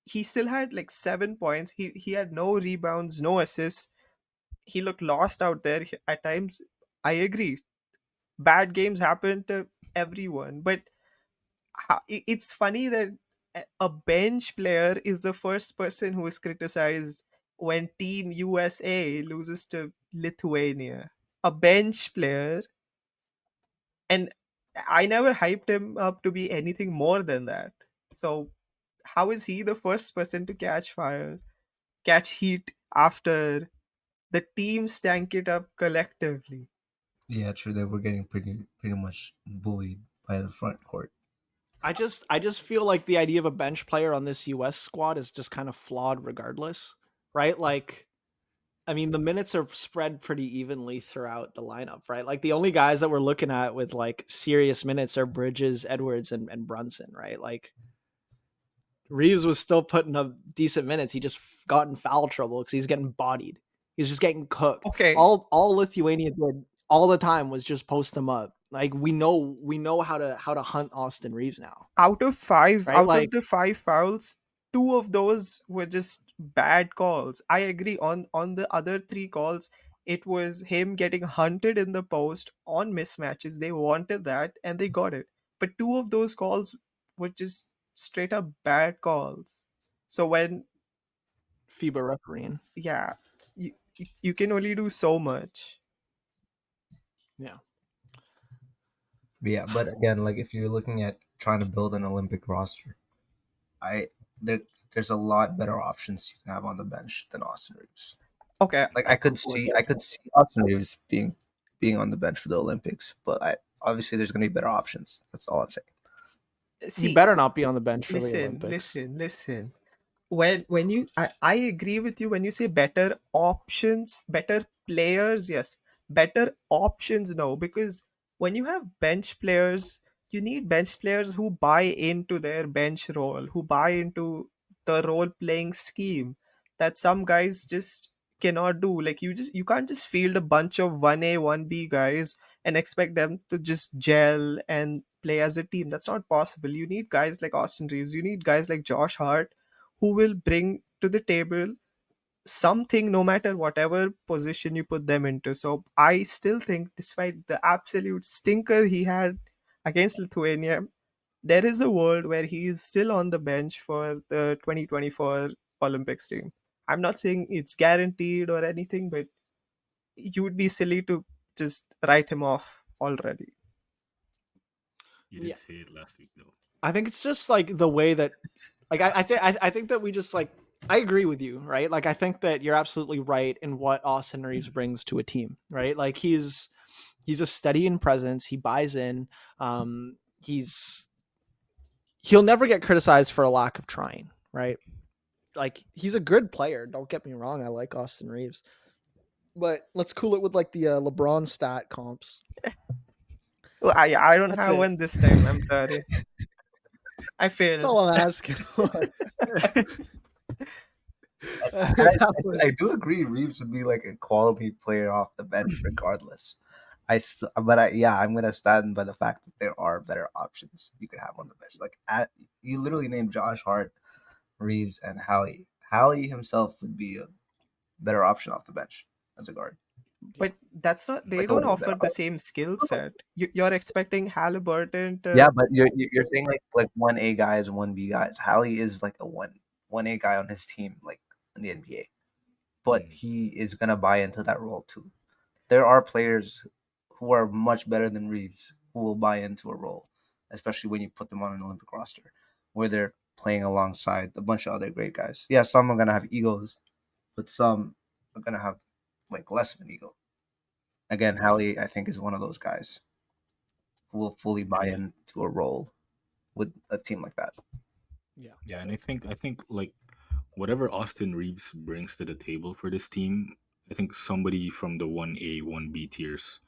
he still had like 7 points. He had no rebounds, no assists. He looked lost out there at times. I agree. Bad games happen to everyone, but it's funny that a bench player is the first person who is criticized when Team USA loses to Lithuania. A bench player, and I never hyped him up to be anything more than that. So, how is he the first person to catch fire, catch heat after the team stank it up collectively? Yeah, true. They were getting pretty much bullied by the front court. I just feel like the idea of a bench player on this US squad is just kind of flawed regardless, right? Like I mean, the minutes are spread pretty evenly throughout the lineup, right? Like the only guys that we're looking at with like serious minutes are Bridges, Edwards, and Brunson, right? Like Reeves was still putting up decent minutes. He just got in foul trouble because he's getting bodied. He's just getting cooked. Okay, All Lithuania did all the time was just post him up. Like we know how to hunt Austin Reeves now, out of five, right? out of Like the 5 fouls, 2 of those were just bad calls. I agree. On the other 3 calls, it was him getting hunted in the post on mismatches. They wanted that and they got it. But 2 of those calls were just straight up bad calls. So when FIBA refereeing. yeah, you can only do so much. Yeah. Yeah, but again, like if you're looking at trying to build an Olympic roster, I there there's a lot better options you can have on the bench than Austin Reeves. Okay, Like I could see Austin Reeves being on the bench for the Olympics, but I obviously there's gonna be better options. That's all I'm saying. He see, better not be on the bench for the listen, Olympics. listen. When you I agree with you when you say better options, better players, yes, better options, no, because when you have bench players, you need bench players who buy into their bench role, who buy into the role playing scheme that some guys just cannot do. Like you can't just field a bunch of 1A 1B guys and expect them to just gel and play as a team. That's not possible. You need guys like Austin Reeves, you need guys like Josh Hart who will bring to the table something no matter whatever position you put them into. So I still think, despite the absolute stinker he had against Lithuania, there is a world where he is still on the bench for the 2024 Olympics team. I'm not saying it's guaranteed or anything, but you would be silly to just write him off already. You Yeah. did say it last week though. I think it's just like the way that like I think that we just like I agree with you, right? Like I think that you're absolutely right in what Austin Reeves brings to a team, right? Like he's a steady in presence, he buys in, he'll never get criticized for a lack of trying, right? Like he's a good player. Don't get me wrong. I like Austin Reeves, but let's cool it with like the LeBron stat comps. Oh, I don't That's have it. one this time. I'm sorry. I That's failed. all I'm asking for. And I do agree Reeves would be like a quality player off the bench regardless. I'm gonna stand by the fact that there are better options you could have on the bench. Like you literally named Josh Hart, Reeves, and Hallie. Hallie himself would be a better option off the bench as a guard. But that's not. They Like don't a offer better the same skill set. You're expecting Halliburton Yeah, to. but you're saying like 1A guys and 1B guys. Hallie is like a 1A guy on his team, like in the NBA. But he is gonna buy into that role too. There are players who are much better than Reeves who will buy into a role, especially when you put them on an Olympic roster where they're playing alongside a bunch of other great guys. Yeah, some are gonna have egos, but some are gonna have like less of an ego. Again, Hallie, I think, is one of those guys who will fully buy into a role with a team like that. Yeah, and I think like whatever Austin Reeves brings to the table for this team, I think somebody from the 1A, 1B tiers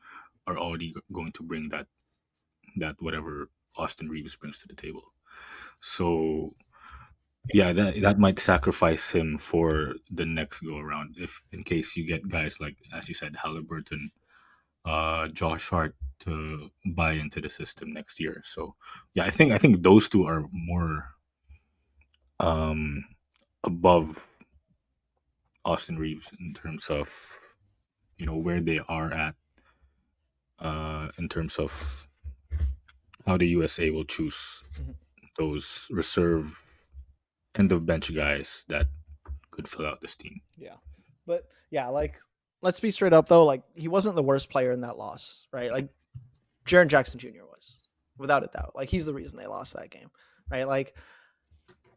are already going to bring that whatever Austin Reeves brings to the table. So yeah, that might sacrifice him for the next go around if in case you get guys like, as you said, Halliburton, Josh Hart to buy into the system next year. So yeah, I think those two are more um above Austin Reeves in terms of where they are at in terms of how the USA will choose those reserve end of bench guys that could fill out this team. Yeah. But yeah, like let's be straight up though, like he wasn't the worst player in that loss, right? Like Jaren Jackson Jr. was, without a doubt. Like he's the reason they lost that game, right? Like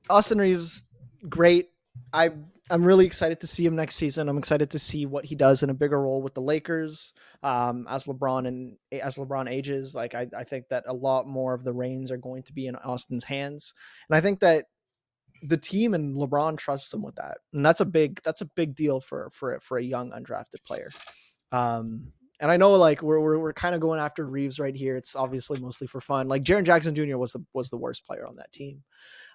Austin Reeves, great. I'm really excited to see him next season. I'm excited to see what he does in a bigger role with the Lakers as LeBron ages. Like I think that a lot more of the reins are going to be in Austin's hands, and I think that the team and LeBron trusts him with that, and that's a big deal for a young undrafted player. And I know like we're kind of going after Reeves right here. It's obviously mostly for fun. Like Jaren Jackson Jr. was the worst player on that team.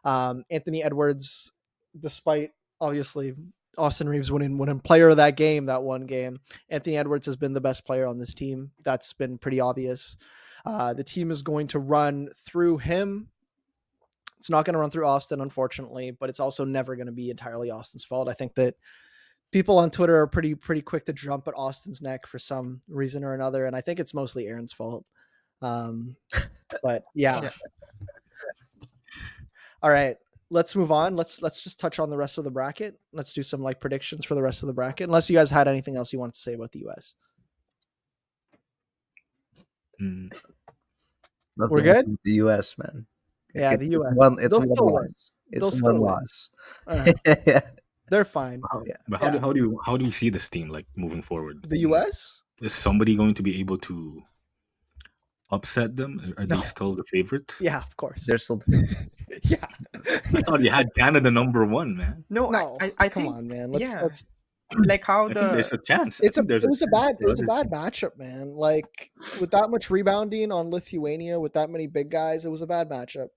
Anthony Edwards, despite obviously Austin Reeves winning player of that game, that one game, Anthony Edwards has been the best player on this team. That's been pretty obvious. The team is going to run through him. It's not going to run through Austin, unfortunately, but it's also never going to be entirely Austin's fault. I think that people on Twitter are pretty quick to jump at Austin's neck for some reason or another, and I think it's mostly Aaron's fault. But yeah. All right, let's move on. Let's just touch on the rest of the bracket. Let's do some like predictions for the rest of the bracket. Unless you guys had anything else you wanted to say about the US. We're good. The US, man. Yeah, the US. It's one loss. It's one loss. Right. They're fine. Yeah. But how do you see this team like moving forward? The US? Is somebody going to be able to upset them? Are they still the favorites? Yeah, of course. They're still. Yeah. I thought you had Canada number 1, man. No, I come think, on, man. Let's like how I think there's a chance. it was a bad matchup, man. Like with that much rebounding on Lithuania, with that many big guys, it was a bad matchup.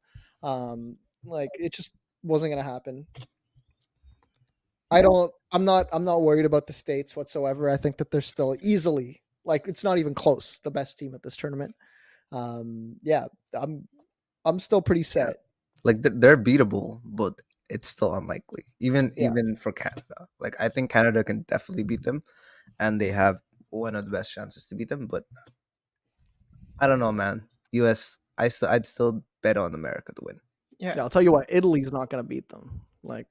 Like it just wasn't gonna happen. I'm not worried about the States whatsoever. I think that they're still easily, like it's not even close, the best team at this tournament. Yeah, I'm still pretty set. Like they're beatable, but it's still unlikely. Even for Canada. Like I think Canada can definitely beat them, and they have one of the best chances to beat them. But I don't know, man. US, I'd still bet on America to win. Yeah, I'll tell you what, Italy's not gonna beat them. Like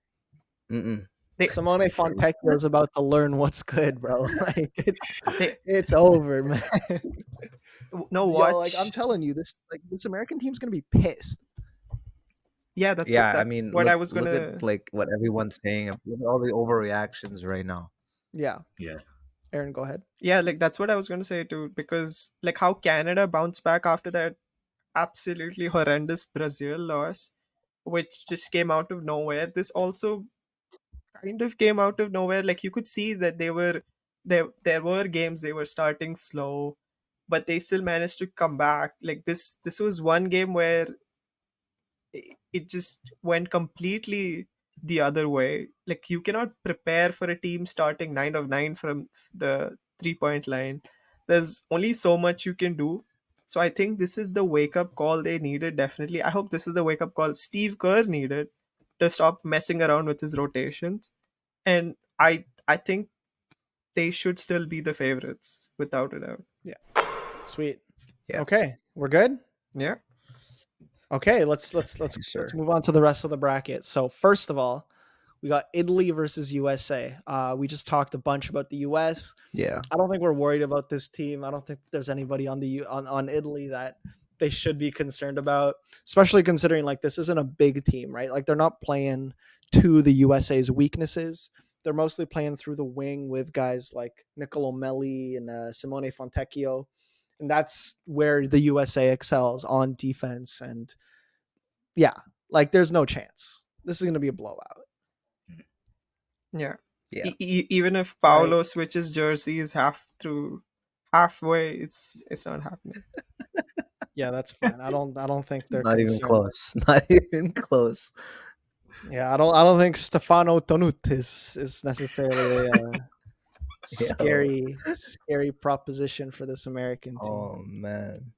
Simone Fontecchio is about to learn what's good, bro. Like it's over, man. No, watch. Yo, like I'm telling you, this American team's gonna be pissed. Yeah, that's I mean, what I was gonna. Look at like what everyone's saying. Look at all the overreactions right now. Yeah. Yeah. Aaron, go ahead. Yeah, like that's what I was gonna say too, because like how Canada bounced back after that absolutely horrendous Brazil loss. which just came out of nowhere. This also kind of came out of nowhere. Like you could see that there were games they were starting slow, but they still managed to come back. Like this was one game where it just went completely the other way. Like you cannot prepare for a team starting 9 of 9 from the 3-point line. There's only so much you can do. So I think this is the wake up call they needed. Definitely, I hope this is the wake up call Steve Kerr needed to stop messing around with his rotations. And I think they should still be the favorites without a doubt. Sweet. Yeah. Okay, we're good. Yeah. Okay, let's sir. move on to the rest of the bracket. So first of all, we got Italy versus USA. We just talked a bunch about the US. Yeah. I don't think we're worried about this team. I don't think there's anybody on Italy that they should be concerned about, especially considering like this isn't a big team, right? Like they're not playing to the USA's weaknesses. They're mostly playing through the wing with guys like Nicolo Melli and Simone Fontecchio. And that's where the USA excels on defense. And yeah, like there's no chance. This is going to be a blowout. Yeah. Yeah. Even if Paolo switches jerseys halfway, it's not happening. Yeah, that's fine. I don't think they're Not even concerned. close. Not even close. Yeah, I don't think Stefano Tonut is necessarily a scary proposition for this American team. Oh man.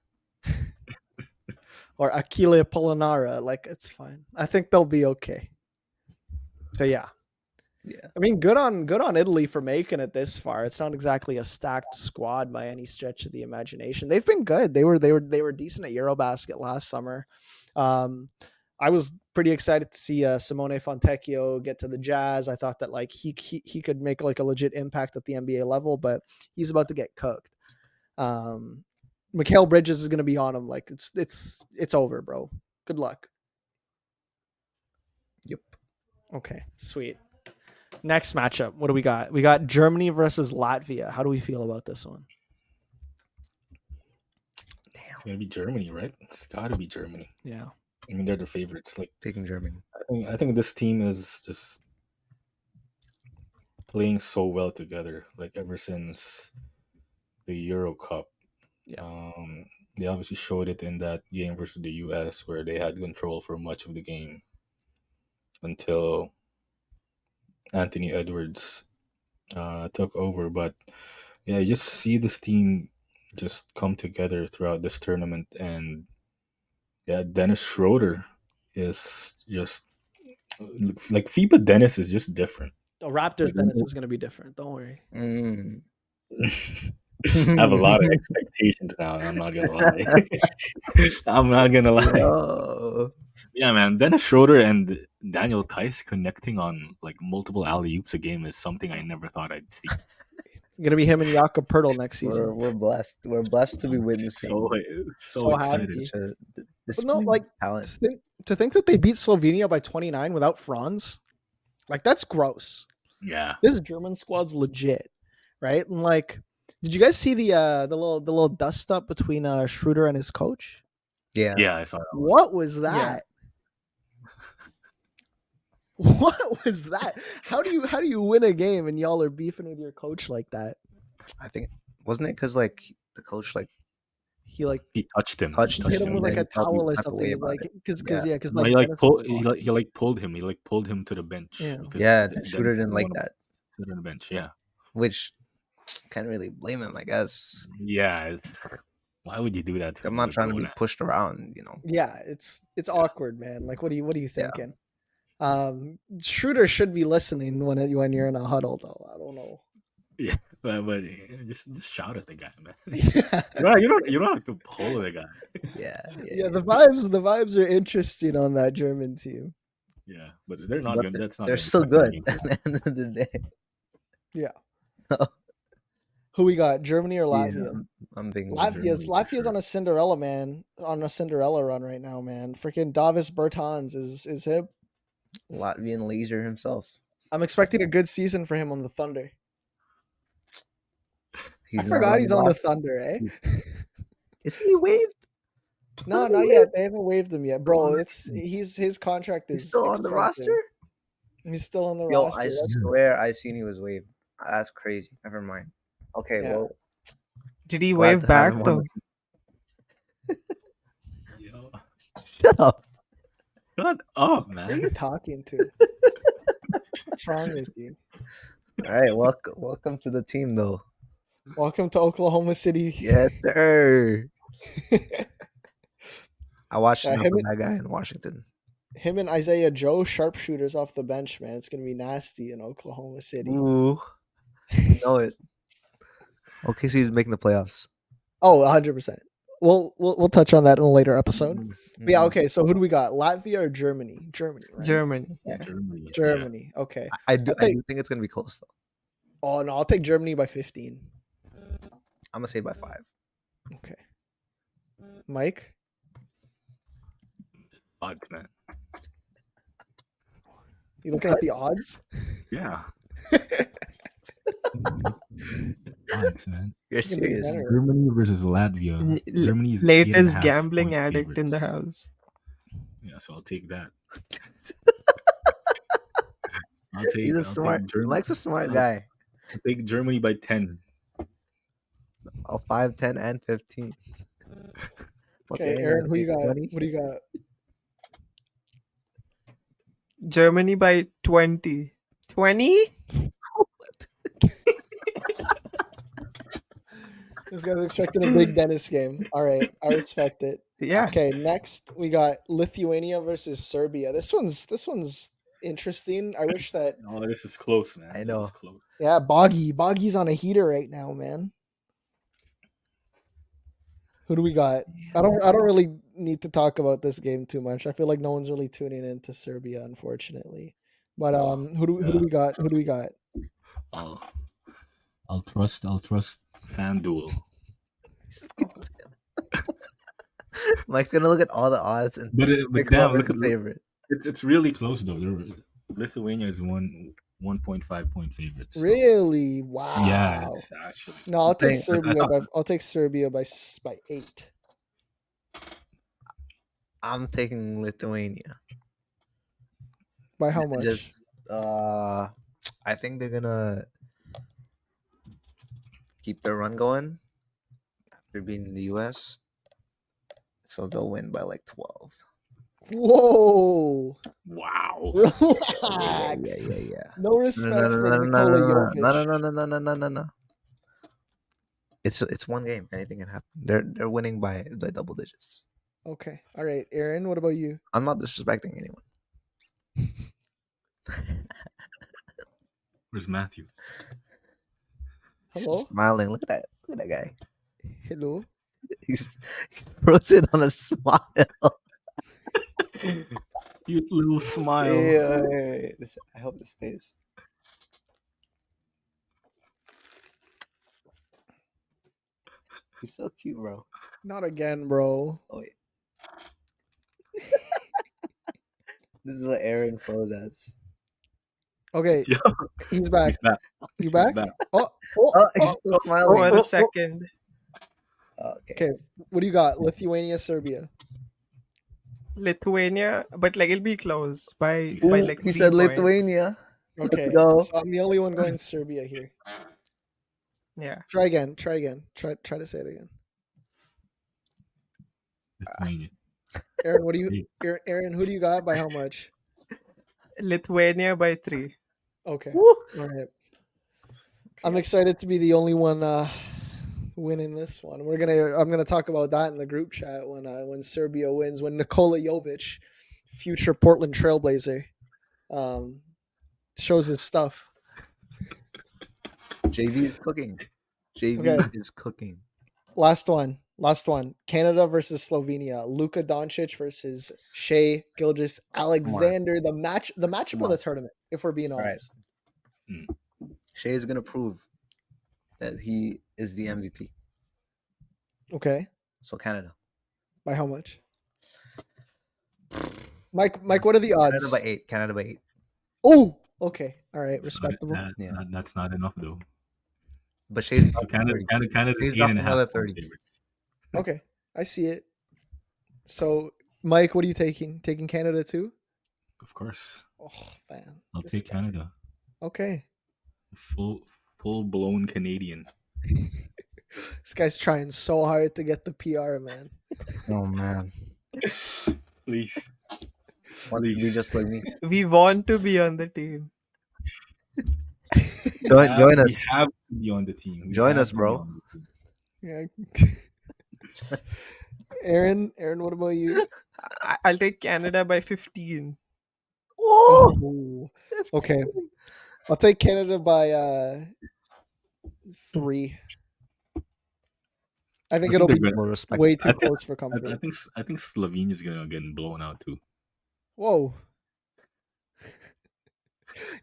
Or Achille Polonara, like it's fine. I think they'll be okay. So yeah. Yeah. I mean, good on Italy for making it this far. It's not exactly a stacked squad by any stretch of the imagination. They've been good. They were decent at Eurobasket last summer. I was pretty excited to see Simone Fontecchio get to the Jazz. I thought that like he could make like a legit impact at the NBA level, but he's about to get cooked. Mikal Bridges is going to be on him. Like it's over, bro. Good luck. Yep. Okay, sweet. Next matchup, what do we got? We got Germany versus Latvia. How do we feel about this one? It's gonna be Germany, right? It's gotta be Germany. Yeah. I mean, they're the favorites. Like, Taking Germany. I think this team is just playing so well together. Like ever since the Euro Cup, Yeah. they obviously showed it in that game versus the US, where they had control for much of the game until Anthony Edwards took over. But yeah, you just see this team just come together throughout this tournament, and yeah, Dennis Schroeder is just like FIBA Dennis is just different. Oh, Raptors Dennis is going to be different. Don't worry. Mm. I have a lot of expectations now. I'm not gonna lie. I'm not gonna lie. Oh. Yeah, man. Dennis Schroeder and Daniel Tice connecting on like multiple alley oops a game is something I never thought I'd see. Going to be him and Jakob Pertl next season. We're blessed. We're blessed to be witnessing. So excited. happy. This But no, like talent. to think that they beat Slovenia by 29 without Franz, like that's gross. Yeah. This German squad's legit, right? And like, did you guys see the little dust up between Schroeder and his coach? Yeah. Yeah, I saw that. What was that? What was that? How do you win a game and y'all are beefing with your coach like that? I think wasn't it because like the coach like He like He touched him. hit him with like and a he probably towel or got away something. about Like it. because Yeah. because No, like he like Dennis pulled. was He like pulled him. He like pulled him to the bench. Yeah. because Yeah, Den- Shooter didn't like wanna that, Sit on the bench. Yeah. which can't really blame him, I guess. Yeah. Why would you do that? I'm not trying to be Corona? pushed around, you know. Yeah, it's awkward, man. Like what are you thinking? Schroeder should be listening when you're in a huddle though. I don't know. Yeah, but just shout at the guy, man. Yeah. You don't have to pull the guy. Yeah, the vibes are interesting on that German team. Yeah, but they're not But good. That's not. they're gonna still affect them good against at the end of the day. Yeah. Who we got? Germany or Latvia? Yeah, I'm thinking Latvia's Germany for Latvia's sure. on a Cinderella run right now, man. Freaking Davis Bertans is him. Latvian laser himself. I'm expecting a good season for him on the Thunder. He's I not forgot on he's the on the roster. Thunder, eh? Isn't he waived? No, not yet. They haven't waived him yet, bro. His contract He's is still on the expensive. roster? He's still on the Yo, roster. I That's swear I seen he was waived. That's crazy. Never mind. Okay, Yeah. well, Did he glad wave to have back him on though? Yo, Shut up. shut up, who are you man. talking to? What's wrong with you? All right, welcome to the team, though. Welcome to Oklahoma City. Yes, sir. I watched Yeah, enough of that guy in Washington. him and Isaiah Joe, sharpshooters off the bench, man. It's gonna be nasty in Oklahoma City. Ooh, you know it. OKC's making the playoffs. Oh, 100%. We'll touch on that in a later episode. Mhm. But yeah, okay. So who do we got? Latvia or Germany? Germany, right? Germany. Yeah. Germany. Yeah. Germany. Okay. I do I'll take- think it's gonna be close though. Oh no, I'll take Germany by 15. I'm gonna say by 5. Okay. Mike, Odds, man. you looking at the odds? Yeah. Odds, man. You're It's gonna be serious? better. Germany versus Latvia. Germany is Latest 8.5 gambling point addict in the favorites. house. Yeah, so I'll take that. I'll He's a take smart. Germany. Mike's a smart I'll- guy. I'll take Germany by 10. 5, 10, and 15. What's Okay, your Aaron, who answer? you got? 20? What do you got? Germany by 20. 20? This guy's expecting a big Dennis game. All right, I respect it. Yeah. Okay, next we got Lithuania versus Serbia. This one's interesting. I wish that Oh, this is close, man. I This know. is close. Boggy's on a heater right now, man. Who do we got? I don't really need to talk about this game too much. I feel like no one's really tuning into Serbia, unfortunately. But who do we got? Who do we got? I'll trust FanDuel. Mike's gonna look at all the odds and But pick damn, whoever's look at the favorite. it's really close though. Lithuania is 1.5 point favorite. So, Really? Wow. yeah, it's actually. No, I'll take saying, Serbia I'll take Serbia by 8. I'm taking Lithuania. By how much? Just I think they're gonna keep their run going after beating the US. So they'll win by like 12. Whoa. Wow. Relax. Yeah. No respect for Nikola Jovic. No. It's one game. Anything can happen. They're winning by double digits. Okay. All right. Aaron, what about you? I'm not disrespecting anyone. Where's Matthew? He's Hello? smiling. Look at that guy. Hello? He's frozen on a smile. Cute little smile. Yeah. I hope this stays. He's so cute, bro. Not again, bro. Oh wait. This is what Aaron froze as. Okay. Yeah. He's back. He's back. You He's back? back. Oh, He's still smiling. For a second. Okay. Okay. What do you got? Lithuania, Serbia. Lithuania, but like it'll be close by Ooh, like he 3 said points. Lithuania. Okay. go. So I'm the only one going Serbia here. Yeah. Try again. Try to say it again. Lithuania. Aaron, what do you Aaron, who do you got by how much? Lithuania by 3. Okay. Woo. All right. I'm excited to be the only one winning this one. I'm gonna talk about that in the group chat when Serbia wins, when Nikola Jovic, future Portland Trailblazer, shows his stuff. JV is cooking. JV Okay. is cooking. Last one. Canada versus Slovenia. Luka Doncic versus Shea Gilgeous Alexander. The matchup Come of on. the tournament, if we're being All right. honest. Shea is gonna prove that he is the MVP. Okay. So Canada. By how much? Mike, what are the odds? Canada by 8. Oh, okay. All right. It's Respectable. That's not enough though. But Shade's So Canada's Shade's 8.5 dropping another point 30. favorites. Okay. I see it. So, Mike, what are you taking? Taking Canada too? Of course, Oh man, I'll this take guy. Canada. Okay, Full blown Canadian. this guy's trying so hard to get the PR, man. Oh man, Please, want to be please. just like me? We want to be on the team. Join We us. have to be on the team. We Join have us, to be bro. on the team. Yeah. Aaron, what about you? I'll take Canada by 15. Oh, Ooh. Okay, I'll take Canada by 3. I think I think it'll they're be good. well, respect. way it. too close for I comfort. think Slovenia's gonna get blown out too. Whoa.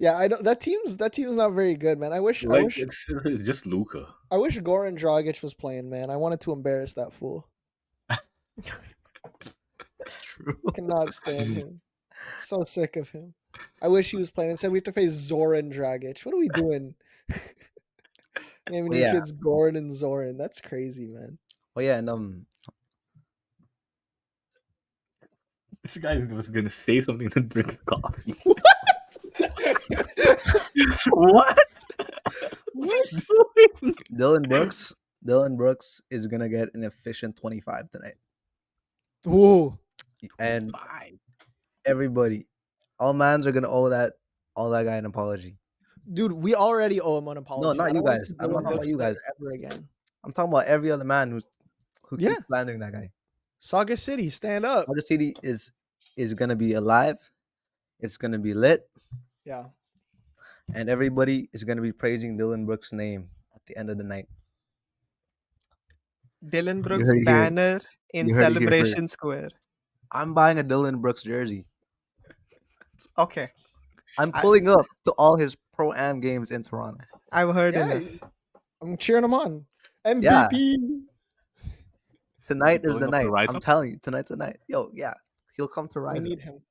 Yeah, I don't. That team's not very good, man. I wish It's just Luka. Goran Dragic was playing, man. I wanted to embarrass that fool. True. Cannot stand him. So sick of him. I wish he was playing. Instead, we have to face Zoran Dragic. What are we doing? Naming Well, your yeah. kids Goran and Zoran. That's crazy, man. Oh yeah, and This guy was gonna say something and drink coffee. What? What's he doing? Dylan Brooks is gonna get an efficient 25 tonight, Ooh, and Fine. everybody, all mans are gonna owe that guy an apology. dude, we already owe him an apology. not I you don't wanna guys. see I'm Dylan not talking about Brooks you there guys. ever again. I'm talking about every other man who Yeah. keeps slandering that guy. Saga City, stand up. Other City is gonna be alive. It's gonna be lit, Yeah. and everybody is gonna be praising Dylan Brooks' name at the end of the night. Dylan You Brooks heard it here. banner in You heard it here first. Celebration Square. I'm buying a Dylan Brooks jersey. Okay, I'm I- pulling up to all his pro-am games in Toronto. I've heard Yeah, enough. I'm cheering him on. Yeah. MVP. Tonight is pulling the up to night. Rise I'm Up? telling you, tonight's the night. Yo, yeah, he'll come to We Rise Up. need him.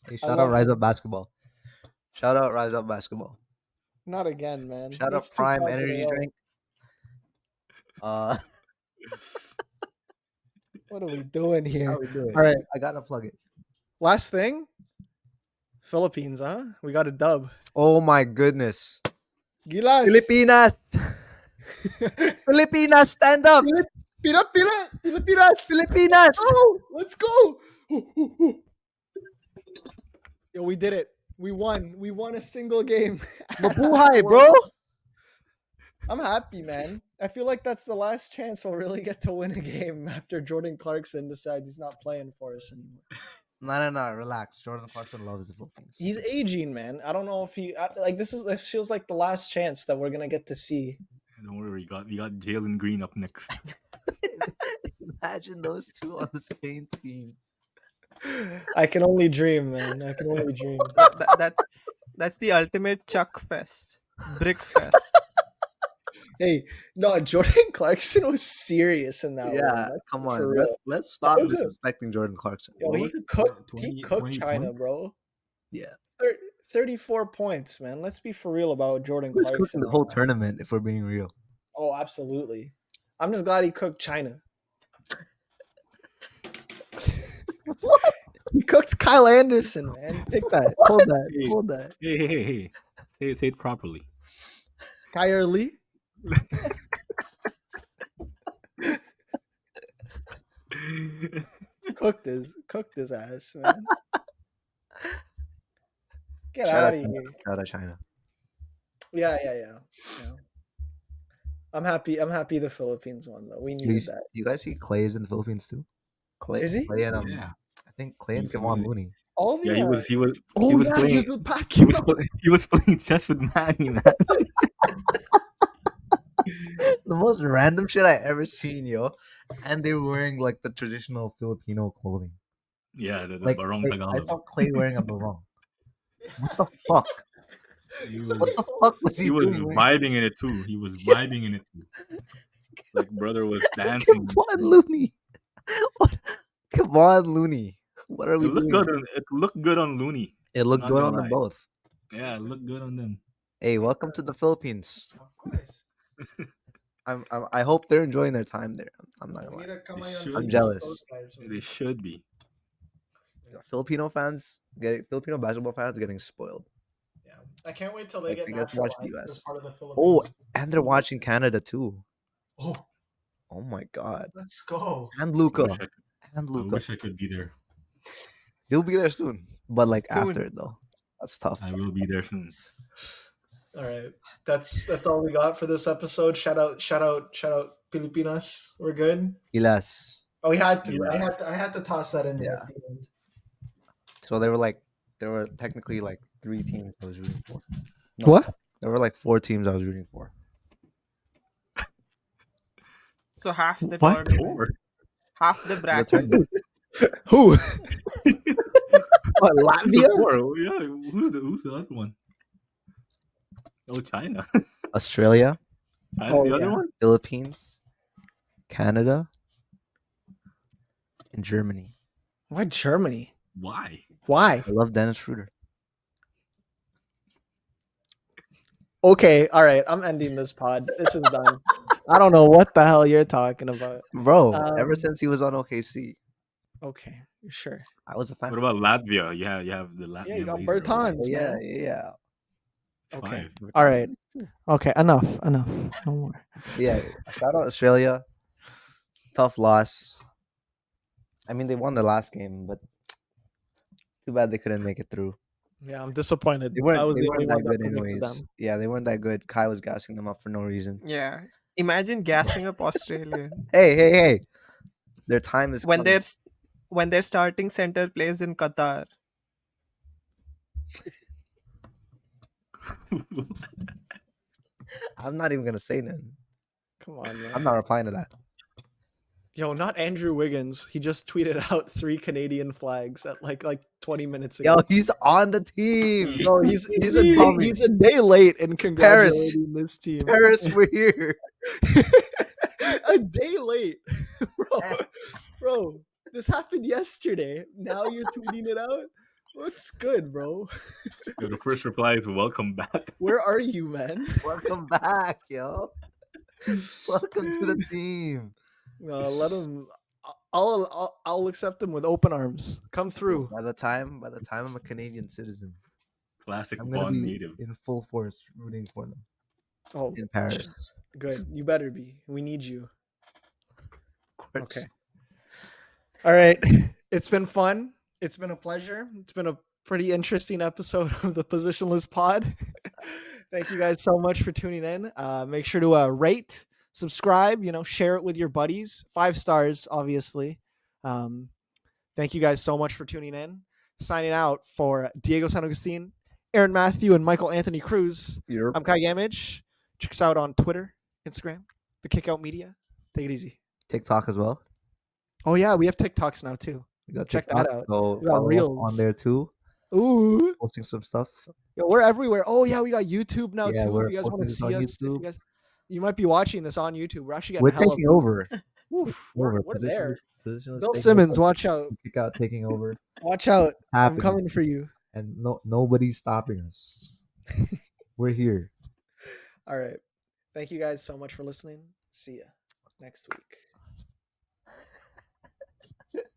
Hey, I shout out love Rise him. Up Basketball. Shout out Rise Up Basketball. Not again, man. Shout That's out 2 Prime pods in a Energy row. Drink. What are we doing here? How we doing? All right. I gotta plug it. Last thing. Philippines, huh? We got a dub. Oh my goodness. Gilas. Filipinas! Filipinas, stand up! Filipinas. Filipinas! Oh, let's go. Yo, we did it. We won. We won a single game. Mabuhay, bro! I'm happy, man. I feel like that's the last chance we'll really get to win a game after Jordan Clarkson decides he's not playing for us anymore. No, relax. Jordan Clarkson loves the Philippines. He's aging, man. I don't know if he this feels like the last chance that we're gonna get to see. Don't worry, we got Jalen Green up next. Imagine those two on the same team. I can only dream, man. I can only dream. That's the ultimate Chuck Fest, Brick Fest. Hey, no, Jordan Clarkson was serious in that one. Yeah, That's come for on. real. Let's stop was a- disrespecting Jordan Clarkson. Yo, What he was it? cooked 20 China, points? bro. Yeah. 34 points, man. Let's be for real about Jordan He was Clarkson. cooking the whole tournament, if we're being real. Oh, absolutely. I'm just glad he cooked China. What? He cooked Kyle Anderson, man. Take that. Hold that. Hey. Hold that. Hey. Say it properly. Kyer Lee. Cooked his ass, man. Get Shout out of China. here. Shout out China. Yeah. I'm happy the Philippines won though. We needed that. You guys see Clay is in the Philippines too? Clay, Is he? Clay and Yeah. I think Clay and He's Kevon in- Looney. All the Yeah, he was oh, he was yeah, playing he was with he was Pacquiao. he was playing chess with Manny, man. The most random shit I ever seen, yo. And they were wearing like the traditional Filipino clothing. Yeah, the Like, Barong I Tagalog. saw Clay wearing a barong. What the fuck? He What was, the fuck was he was doing? wearing- vibing in it too. He was vibing in it too. It's like brother was dancing. Kevon Looney. What? Kevon Looney. What are It we looked doing? good. It looked good on Looney. It looked Not good gonna on them lie. both. Yeah, it looked good on them. Hey, welcome to the Philippines. Of course. I hope they're enjoying their time there. I'm not gonna We lie. need to come They on should your be. I'm jealous. those guys, man. They should be. Filipino basketball fans getting spoiled. Yeah, I can't wait till they Like, get they get to watch the naturalized US. as part of the Oh, Philippines. and they're watching Canada too. Oh, Oh my god. let's go. And I Luca. wish And I Luca. wish I could be there. He'll be there soon. But like Soon. after though. That's tough. I will be there soon. All right, that's all we got for this episode. Shout out, Pilipinas. We're good. Ilas. Oh, we had to. Yes. I had to toss that in there Yeah. at the end. So there were technically like 3 teams I was rooting for. No, What? there were like 4 teams I was rooting for. So half the What? tournament, half the The bracket. tournament. Who? What, Latvia? Four? Yeah, who's the other one? Oh, China. Australia, That's Oh, the other yeah. one? Philippines, Canada, and Germany. Why Germany? Why? Why? I love Dennis Schroeder. Okay, all right. I'm ending this pod. This is done. I don't know what the hell you're talking about. Bro, ever Um, since he was on OKC, Okay, sure. I was a fan. What about Latvia? You have the Latvian. Yeah, you got Blazer over there. Bertans, Oh, yeah, man. yeah. It's Okay. 5. All right. Okay, enough. No more. Yeah, shout out Australia. Tough loss. I mean, they won the last game, but too bad they couldn't make it through. Yeah, I'm disappointed. They weren't, I was they the only weren't that one that good predicted anyways. them. Yeah, they weren't that good. Kai was gassing them up for no reason. Yeah. Imagine gassing up Australia Hey. Their time is when coming. their starting center plays in Qatar. I'm not even gonna say nothing. Come on, man. I'm not replying to that. Yo, not Andrew Wiggins. He just tweeted out 3 Canadian flags at like 20 minutes ago. Yo, he's on the team. Bro, he's a day late in congratulating this team. Paris, we're here. A day late. Bro, this happened yesterday. Now you're tweeting it out? What's good, bro? Yo, the first reply is welcome back. Where are you, man? Welcome back, yo. Welcome to the team. Let him. I'll accept him with open arms. Come through. By the time I'm a Canadian citizen, Classic I'm gonna Bond be native. in full force rooting for them Oh, in Paris. good. You better be. We need you. Of course. Okay. All right. It's been fun. It's been a pleasure. It's been a pretty interesting episode of the Positionless Pod. Thank you guys so much for tuning in. Make sure to rate, subscribe, share it with your buddies. 5 stars, obviously. Thank you guys so much for tuning in. Signing out for Diego San Agustin, Aaron Matthew, and Michael Anthony Cruz. I'm Kai Gamage. Check us out on Twitter, Instagram, the Kickout Media. Take it easy. TikTok as well. Oh, yeah, we have TikToks now, too. We got Check TikTok, that out. So We got follow us Reels. on there too. Ooh. Posting some stuff. Yo, we're everywhere. Oh, yeah, we got YouTube now, Yeah, too. we're If you guys want to posting this see on us, YouTube. you might be watching this on YouTube. We're actually getting We're hella taking over. Oof, we're there. Positionless Bill taking Simmons, over. watch out. Kick out taking over. Watch out. I'm Happening. coming for you. And nobody's stopping us. We're here. All right. Thank you guys so much for listening. See ya next week.